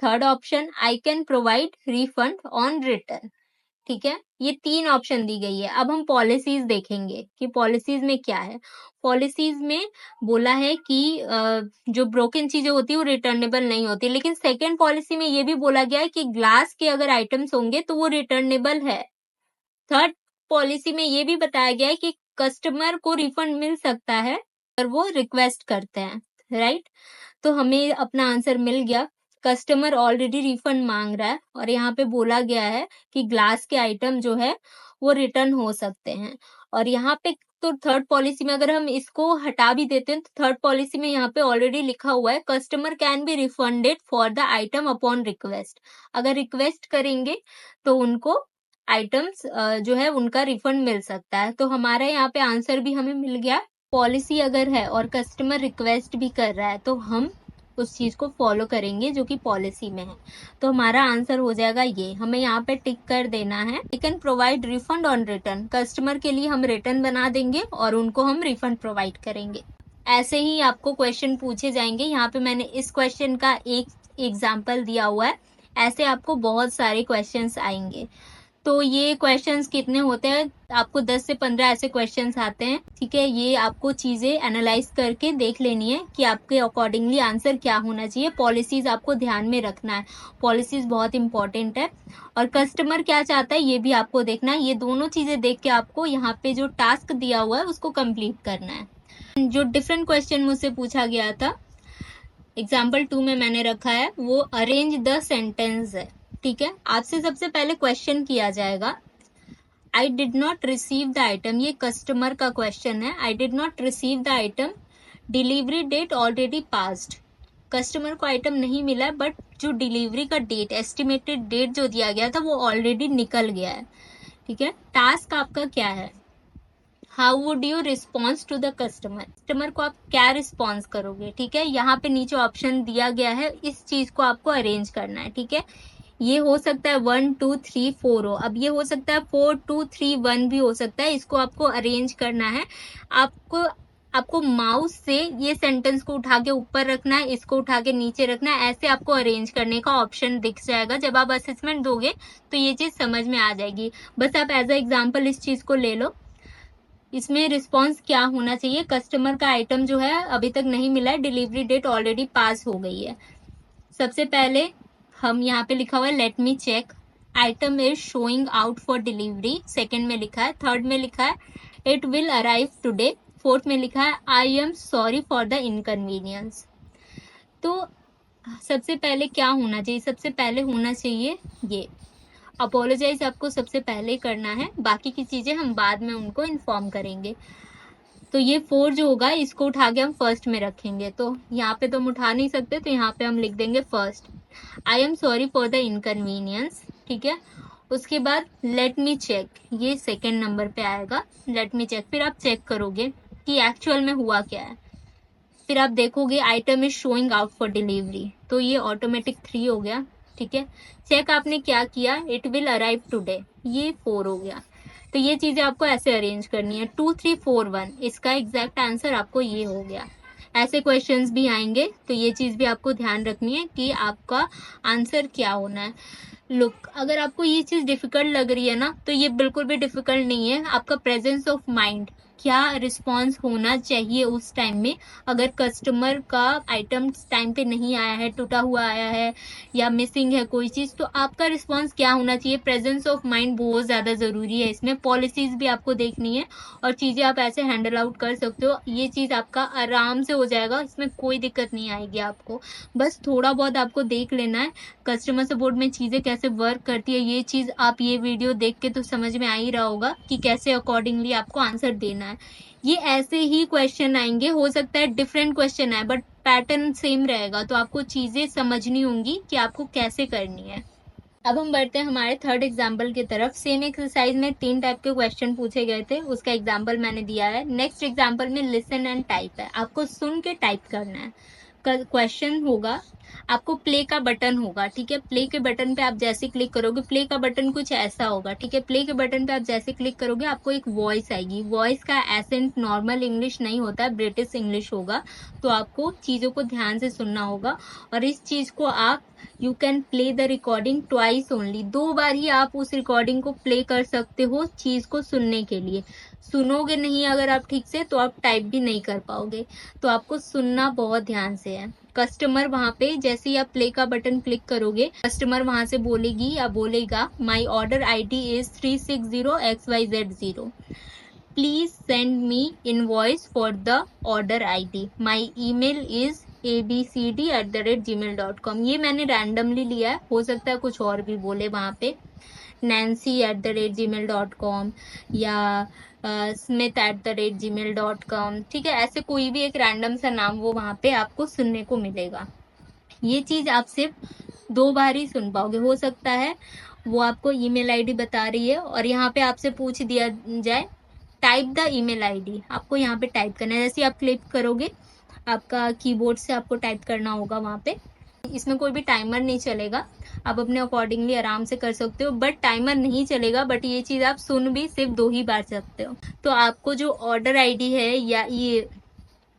Third option, I can provide refund on return, ठीक है। ये 3 ऑप्शन दी गई है। अब हम पॉलिसीज देखेंगे कि पॉलिसीज में क्या है। पॉलिसीज में बोला है कि जो ब्रोकन चीजें होती है वो रिटर्नेबल नहीं होती, लेकिन सेकेंड पॉलिसी में ये भी बोला गया है कि ग्लास के अगर आइटम्स होंगे तो वो रिटर्नेबल है। थर्ड पॉलिसी में ये भी बताया गया है कि कस्टमर को रिफंड मिल सकता है अगर वो रिक्वेस्ट करते हैं, राइट। तो हमें अपना आंसर मिल गया, कस्टमर ऑलरेडी रिफंड मांग रहा है और यहाँ पे बोला गया है कि ग्लास के आइटम जो है वो रिटर्न हो सकते हैं। और यहाँ पे तो थर्ड पॉलिसी में अगर हम इसको हटा भी देते हैं तो थर्ड पॉलिसी में यहाँ पे ऑलरेडी लिखा हुआ है customer can be refunded for the item upon request. अगर रिक्वेस्ट करेंगे तो उनको आइटम्स जो है उनका रिफंड मिल सकता है। तो हमारा यहाँ पे आंसर भी हमें मिल गया। पॉलिसी अगर है और कस्टमर रिक्वेस्ट भी कर रहा है तो हम उस चीज को फॉलो करेंगे जो कि पॉलिसी में है। तो हमारा आंसर हो जाएगा ये, हमें यहाँ पे टिक कर देना है। We can provide refund on return, customer के लिए हम रिटर्न बना देंगे और उनको हम रिफंड प्रोवाइड करेंगे। ऐसे ही आपको क्वेश्चन पूछे जाएंगे। यहाँ पे मैंने इस क्वेश्चन का एक एग्जाम्पल दिया हुआ है, ऐसे आपको बहुत सारे क्वेश्चंस आएंगे। तो ये क्वेश्चंस कितने होते हैं, आपको 10 से 15 ऐसे क्वेश्चंस आते हैं, ठीक है। ये आपको चीजें एनालाइज करके देख लेनी है कि आपके अकॉर्डिंगली आंसर क्या होना चाहिए। पॉलिसीज आपको ध्यान में रखना है, पॉलिसीज बहुत इंपॉर्टेंट है। और कस्टमर क्या चाहता है ये भी आपको देखना है। ये दोनों चीजें देख के आपको यहाँ पे जो टास्क दिया हुआ है उसको कंप्लीट करना है। जो डिफरेंट क्वेश्चन मुझसे पूछा गया था एग्जाम्पल 2 में मैंने रखा है वो अरेंज द सेंटेंस है, ठीक है। आपसे सबसे पहले क्वेश्चन किया जाएगा, I did not receive the item, ये कस्टमर का क्वेश्चन है। I did not receive the item, delivery date already passed, customer को आइटम नहीं मिला बट जो डिलीवरी का डेट, एस्टिमेटेड डेट जो दिया गया था वो ऑलरेडी निकल गया है, ठीक है। टास्क आपका क्या है, how would you response to the customer, customer को आप क्या रिस्पॉन्स करोगे, ठीक है। यहाँ पे नीचे ऑप्शन दिया गया है, इस चीज को आपको अरेंज करना है, ठीक है। ये हो सकता है 1 2 3 4 हो, अब ये हो सकता है 4 2 3 1 भी हो सकता है। इसको आपको अरेंज करना है। आपको माउस से ये सेंटेंस को उठा के ऊपर रखना है, इसको उठा के नीचे रखना है, ऐसे आपको अरेंज करने का ऑप्शन दिख जाएगा। जब आप असेसमेंट दोगे तो ये चीज समझ में आ जाएगी। बस आप एज अ एग्जाम्पल इस चीज को ले लो। इसमें रिस्पॉन्स क्या होना चाहिए, कस्टमर का आइटम जो है अभी तक नहीं मिला है, डिलीवरी डेट ऑलरेडी पास हो गई है। सबसे पहले हम यहाँ पे लिखा हुआ है let me check, item is showing out for delivery, second में लिखा है। थर्ड में लिखा है it will arrive today, fourth में लिखा है I am sorry for the inconvenience. तो सबसे पहले क्या होना चाहिए, सबसे पहले होना चाहिए ये अपोलोजाइज, आपको सबसे पहले करना है, बाकी की चीजें हम बाद में उनको इन्फॉर्म करेंगे। तो ये 4 जो होगा इसको उठा के हम फर्स्ट में रखेंगे, तो यहाँ पे तो हम उठा नहीं सकते, तो यहाँ पे हम लिख देंगे first, I am sorry for the inconvenience, ठीक है। उसके बाद लेट मी चेक, ये सेकेंड नंबर पे आएगा, लेट मी चेक। फिर आप चेक करोगे कि एक्चुअल में हुआ क्या है। फिर आप देखोगे item is showing out for delivery, तो ये ऑटोमेटिक 3 हो गया, ठीक है। चेक आपने क्या किया, इट विल अराइव टुडे, ये 4 हो गया। तो ये चीजें आपको ऐसे अरेंज करनी है, 2 3 4 1, इसका एग्जैक्ट आंसर आपको ये हो गया। ऐसे क्वेश्चंस भी आएंगे तो ये चीज भी आपको ध्यान रखनी है कि आपका आंसर क्या होना है। लुक, अगर आपको ये चीज डिफिकल्ट लग रही है ना तो ये बिल्कुल भी डिफिकल्ट नहीं है, आपका प्रेजेंस ऑफ माइंड क्या रिस्पॉन्स होना चाहिए उस टाइम में। अगर कस्टमर का आइटम टाइम पे नहीं आया है, टूटा हुआ आया है या मिसिंग है कोई चीज़, तो आपका रिस्पॉन्स क्या होना चाहिए। प्रेजेंस ऑफ माइंड बहुत ज़्यादा ज़रूरी है इसमें। पॉलिसीज़ भी आपको देखनी है और चीज़ें आप ऐसे हैंडल आउट कर सकते हो। ये चीज़ आपका आराम से हो जाएगा, इसमें कोई दिक्कत नहीं आएगी आपको। बस थोड़ा बहुत आपको देख लेना है कस्टमर सपोर्ट में चीज़ें कैसे वर्क करती है। ये चीज़ आप ये वीडियो देख के तो समझ में आ ही रहा होगा कि कैसे अकॉर्डिंगली आपको आंसर देना है। ये ऐसे ही क्वेश्चन आएंगे, हो सकता है डिफरेंट क्वेश्चन आए बट पैटर्न सेम रहेगा, तो आपको चीज़ें समझनी होंगी कि आपको कैसे करनी है। अब हम बढ़ते हैं हमारे थर्ड एग्जाम्पल की तरफ। सेम एक्सरसाइज में 3 टाइप के क्वेश्चन पूछे गए थे, उसका एग्जाम्पल मैंने दिया है। नेक्स्ट एग्जाम्पल में लिसन एंड टाइप है, आपको सुन के टाइप करना है। क्वेश्चन होगा, आपको प्ले का बटन होगा, ठीक है। प्ले के बटन पे आप जैसे क्लिक करोगे, प्ले का बटन कुछ ऐसा होगा, ठीक है। प्ले के बटन पे आप जैसे क्लिक करोगे आपको एक वॉइस आएगी। वॉइस का एसेंट नॉर्मल इंग्लिश नहीं होता है, ब्रिटिश इंग्लिश होगा। तो आपको चीज़ों को ध्यान से सुनना होगा और इस चीज़ को आप you can play the recording twice only, 2 बार ही आप उस रिकॉर्डिंग को प्ले कर सकते हो चीज़ को सुनने के लिए। सुनोगे नहीं अगर आप ठीक से तो आप टाइप भी नहीं कर पाओगे, तो आपको सुनना बहुत ध्यान से है। कस्टमर वहां पे जैसे ही आप प्ले का बटन क्लिक करोगे, कस्टमर वहां से बोलेगी या बोलेगा my order ID is 360XYZ0, please send me invoice for the order ID, my email is abcd@gmail.com। ये मैंने रैंडमली लिया है, हो सकता है कुछ और भी बोले वहां पे, nancy@gmail.com या smith@gmail.com, ठीक है। ऐसे कोई भी एक रैंडम सा नाम वो वहां पे आपको सुनने को मिलेगा। ये चीज आप सिर्फ 2 बार ही सुन पाओगे। हो सकता है वो आपको ईमेल ID बता रही है और यहाँ पे आपसे पूछ दिया जाए टाइप द ईमेल ID, आपको यहाँ पे टाइप करना है। जैसे आप क्लिक करोगे आपका कीबोर्ड से आपको टाइप करना होगा वहां पे। इसमें कोई भी टाइमर नहीं चलेगा, आप अपने अकॉर्डिंगली आराम से कर सकते हो, बट टाइमर नहीं चलेगा। बट ये चीज आप सुन भी सिर्फ 2 ही बार सकते हो। तो आपको जो ऑर्डर ID है या ये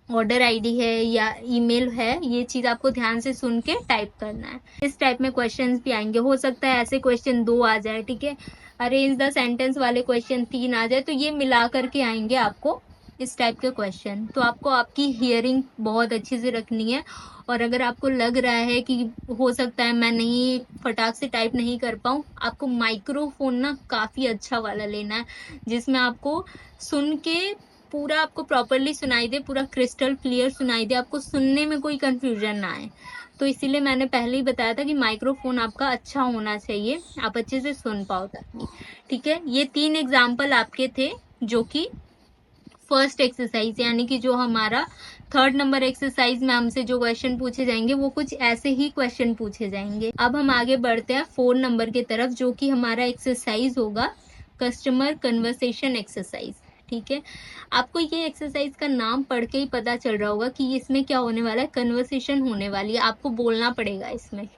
ऑर्डर ID है या ईमेल है, ये चीज आपको ध्यान से सुन के टाइप करना है। इस टाइप में क्वेश्चंस भी आएंगे, हो सकता है ऐसे क्वेश्चन 2 आ जाए, ठीक है। अरेंज द सेंटेंस वाले क्वेश्चन 3 आ जाए, तो ये मिला करके आएंगे आपको इस टाइप के क्वेश्चन। तो आपको आपकी हियरिंग बहुत अच्छे से रखनी है और अगर आपको लग रहा है कि हो सकता है मैं नहीं फटाक से टाइप नहीं कर पाऊँ, आपको माइक्रोफोन ना काफी अच्छा वाला लेना है जिसमें आपको सुन के पूरा आपको प्रॉपरली सुनाई दे, पूरा क्रिस्टल क्लियर सुनाई दे, आपको सुनने में कोई कंफ्यूजन ना आए। तो इसीलिए मैंने पहले ही बताया था कि माइक्रोफोन आपका अच्छा होना चाहिए, आप अच्छे से सुन पाओ ताकि, ठीक है। ये 3 एग्जाम्पल आपके थे जो कि फर्स्ट एक्सरसाइज, यानी कि जो हमारा 3rd नंबर एक्सरसाइज में हमसे जो क्वेश्चन पूछे जाएंगे वो कुछ ऐसे ही क्वेश्चन पूछे जाएंगे। अब हम आगे बढ़ते हैं 4 नंबर की तरफ, जो कि हमारा एक्सरसाइज होगा कस्टमर कन्वर्सेशन एक्सरसाइज, ठीक है। आपको ये एक्सरसाइज का नाम पढ़ के ही पता चल रहा होगा कि इसमें क्या होने वाला है, कन्वर्सेशन होने वाली है, आपको बोलना पड़ेगा इसमें।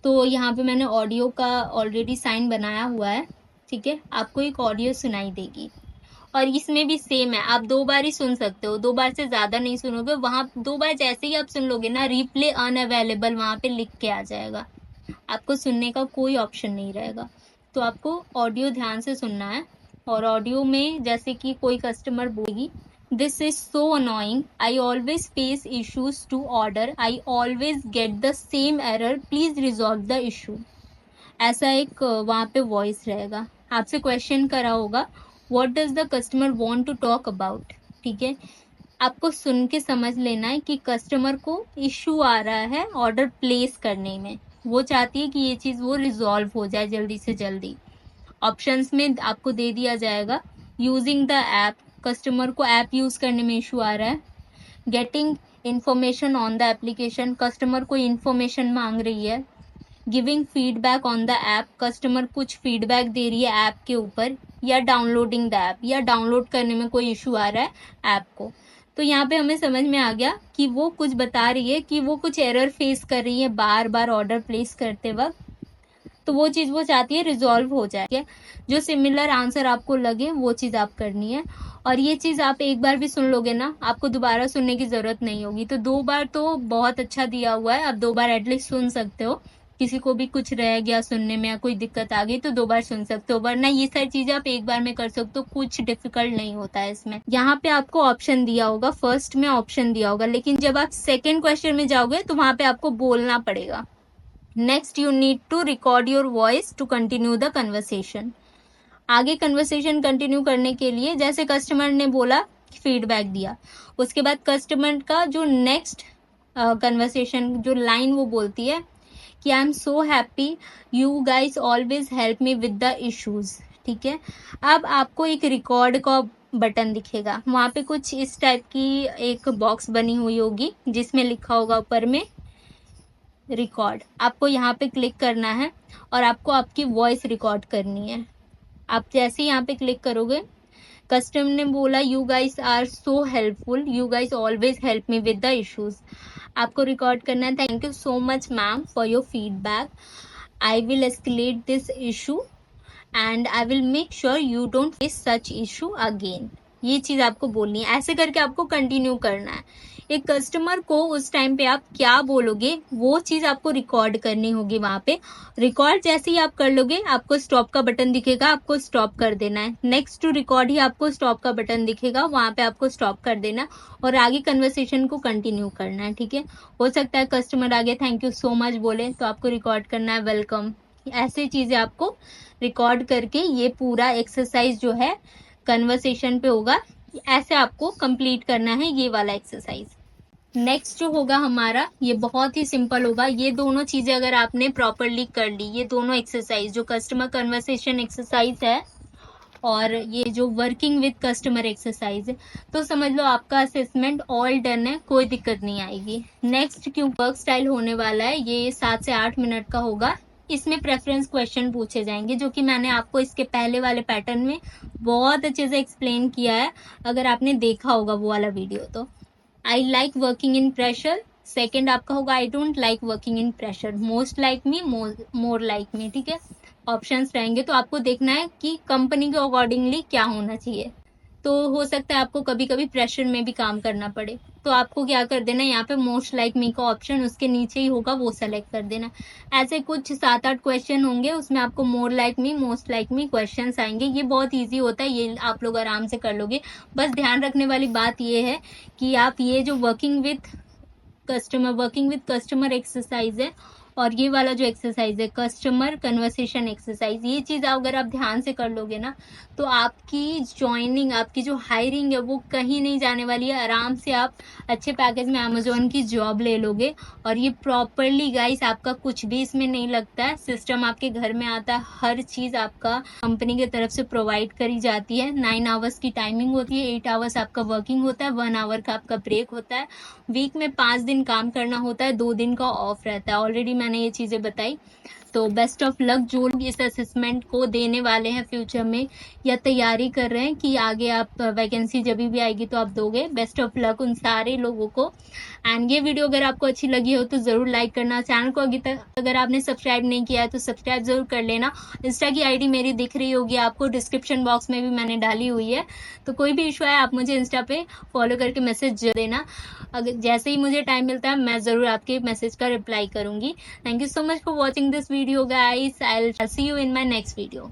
तो यहाँ पे मैंने ऑडियो का ऑलरेडी साइन बनाया हुआ है, ठीक है। आपको एक ऑडियो सुनाई देगी और इसमें भी सेम है, आप 2 बार ही सुन सकते हो, 2 बार से ज्यादा नहीं सुनोगे। वहां 2 बार जैसे ही आप सुन लोगे ना, रिप्ले अनअवेलेबल वहां पे लिख के आ जाएगा, आपको सुनने का कोई ऑप्शन नहीं रहेगा। तो आपको ऑडियो ध्यान से सुनना है और ऑडियो में जैसे कि कोई कस्टमर बोलेगी, this is so annoying, I always face issues to order, I always get the same error, please resolve the issue. ऐसा एक वहां पे वॉइस रहेगा। आपसे क्वेश्चन करा होगा what does the customer want to talk about, ठीक है। आपको सुन के समझ लेना है कि कस्टमर को इश्यू आ रहा है ऑर्डर प्लेस करने में, वो चाहती है कि ये चीज वो रिजॉल्व हो जाए जल्दी से जल्दी। ऑप्शंस में आपको दे दिया जाएगा यूजिंग द ऐप, कस्टमर को ऐप यूज करने में इशू आ रहा है। Getting information on the application, customer को इंफॉर्मेशन मांग रही है। Giving feedback on the app, customer कुछ फीडबैक दे रही है ऐप के ऊपर। या डाउनलोडिंग द ऐप, या डाउनलोड करने में कोई इशू आ रहा है ऐप को। तो यहाँ पे हमें समझ में आ गया कि वो कुछ बता रही है कि वो कुछ एरर फेस कर रही है बार बार ऑर्डर प्लेस करते वक्त, तो वो चीज वो चाहती है रिजॉल्व हो जाए। जो सिमिलर आंसर आपको लगे वो चीज आप करनी है। और ये चीज आप एक बार भी सुन लोगे ना, आपको दोबारा सुनने की जरूरत नहीं होगी। तो 2 बार तो बहुत अच्छा दिया हुआ है, आप 2 बार एटलीस्ट सुन सकते हो। किसी को भी कुछ रह गया सुनने में या कोई दिक्कत आ गई तो 2 बार सुन सकते हो, वरना ये सारी चीजें आप एक बार में कर सकते हो, कुछ डिफिकल्ट नहीं होता है इसमें। यहाँ पे आपको ऑप्शन दिया होगा, फर्स्ट में ऑप्शन दिया होगा, लेकिन जब आप सेकेंड क्वेश्चन में जाओगे तो वहां पे आपको बोलना पड़ेगा। Next you need to record your voice to continue the conversation. आगे कन्वर्सेशन कंटिन्यू करने के लिए जैसे कस्टमर ने बोला, फीडबैक दिया, उसके बाद कस्टमर का जो नेक्स्ट कन्वर्सेशन जो लाइन वो बोलती है कि I am so happy you guys always help me with the issues. ठीक है, अब आपको एक रिकॉर्ड का बटन दिखेगा, वहां पे कुछ इस टाइप की एक बॉक्स बनी हुई होगी जिसमें लिखा होगा ऊपर में रिकॉर्ड। आपको यहाँ पे क्लिक करना है और आपको आपकी वॉइस रिकॉर्ड करनी है। आप जैसे यहाँ पे क्लिक करोगे, कस्टमर ने बोला you guys are so helpful, you guys always help me with the issues. आपको रिकॉर्ड करना है, thank you so much ma'am for your feedback, I will escalate this issue and I will make sure you don't face such issue again. ये चीज आपको बोलनी है, ऐसे करके आपको कंटिन्यू करना है। एक कस्टमर को उस टाइम पे आप क्या बोलोगे वो चीज आपको रिकॉर्ड करनी होगी वहां पे। रिकॉर्ड जैसे ही आप कर लोगे आपको स्टॉप का बटन दिखेगा, आपको स्टॉप कर देना है। नेक्स्ट टू रिकॉर्ड ही आपको स्टॉप का बटन दिखेगा, वहां पे आपको स्टॉप कर देना और आगे कन्वर्सेशन को कंटिन्यू करना है। ठीक है, हो सकता है कस्टमर आगे थैंक यू सो मच बोले तो आपको रिकॉर्ड करना है वेलकम। ऐसे चीजें आपको रिकॉर्ड करके ये पूरा एक्सरसाइज जो है कन्वर्सेशन पे होगा, ऐसे आपको कंप्लीट करना है ये वाला एक्सरसाइज। नेक्स्ट जो होगा हमारा ये बहुत ही सिंपल होगा। ये दोनों चीजें अगर आपने प्रॉपरली कर ली, ये दोनों एक्सरसाइज जो कस्टमर कन्वर्सेशन एक्सरसाइज है और ये जो वर्किंग विद कस्टमर एक्सरसाइज है, तो समझ लो आपका असेसमेंट ऑल डन है, कोई दिक्कत नहीं आएगी। नेक्स्ट क्यों वर्क स्टाइल होने वाला है, ये 7 से 8 मिनट का होगा। इसमें प्रेफरेंस क्वेश्चन पूछे जाएंगे जो कि मैंने आपको इसके पहले वाले पैटर्न में बहुत अच्छे से एक्सप्लेन किया है, अगर आपने देखा होगा वो वाला वीडियो तो। I like working in pressure, second आपका होगा I don't like working in pressure, most like me, more like me. ठीक है, ऑप्शंस रहेंगे तो आपको देखना है कि कंपनी के अकॉर्डिंगली क्या होना चाहिए। तो हो सकता है आपको कभी कभी प्रेशर में भी काम करना पड़े, तो आपको क्या कर देना है, यहाँ पे मोस्ट लाइक मी का ऑप्शन उसके नीचे ही होगा वो सेलेक्ट कर देना। ऐसे कुछ 7-8 क्वेश्चन होंगे, उसमें आपको more like me, most like me question आएंगे। ये बहुत ईजी होता है, ये आप लोग आराम से कर लोगे। बस ध्यान रखने वाली बात ये है कि आप ये जो वर्किंग विथ कस्टमर एक्सरसाइज है और ये वाला जो एक्सरसाइज है कस्टमर कन्वर्सेशन एक्सरसाइज, ये चीज अगर आप ध्यान से कर लोगे ना तो आपकी ज्वाइनिंग, आपकी जो हायरिंग है वो कहीं नहीं जाने वाली है। आराम से आप अच्छे पैकेज में अमेजोन की जॉब ले लोगे। और ये प्रॉपरली गाइस आपका कुछ भी इसमें नहीं लगता है, सिस्टम आपके घर में आता है, हर चीज आपका कंपनी की तरफ से प्रोवाइड करी जाती है। 9 आवर्स की टाइमिंग होती है, 8 आवर्स आपका वर्किंग होता है, 1 आवर का आपका ब्रेक होता है। वीक में 5 दिन काम करना होता है, 2 दिन का ऑफ रहता है। ऑलरेडी मैंने ये चीजें बताई। तो बेस्ट ऑफ लक जो लोग इस असेसमेंट को देने वाले हैं फ्यूचर में या तैयारी कर रहे हैं कि आगे आप वैकेंसी जब भी आएगी तो आप दोगे, बेस्ट ऑफ लक उन सारे लोगों को। एंड ये वीडियो अगर आपको अच्छी लगी हो तो जरूर लाइक करना, चैनल को अभी तक अगर आपने सब्सक्राइब नहीं किया है तो सब्सक्राइब जरूर कर लेना। इंस्टा की आईडी मेरी दिख रही होगी आपको, डिस्क्रिप्शन बॉक्स में भी मैंने डाली हुई है, तो कोई भी इशू है आप मुझे इंस्टा पे फॉलो करके मैसेज देना। अगर जैसे ही मुझे टाइम मिलता है मैं जरूर आपके मैसेज का रिप्लाई करूंगी। Thank you so much for watching this video guys. I'll see you in my next video.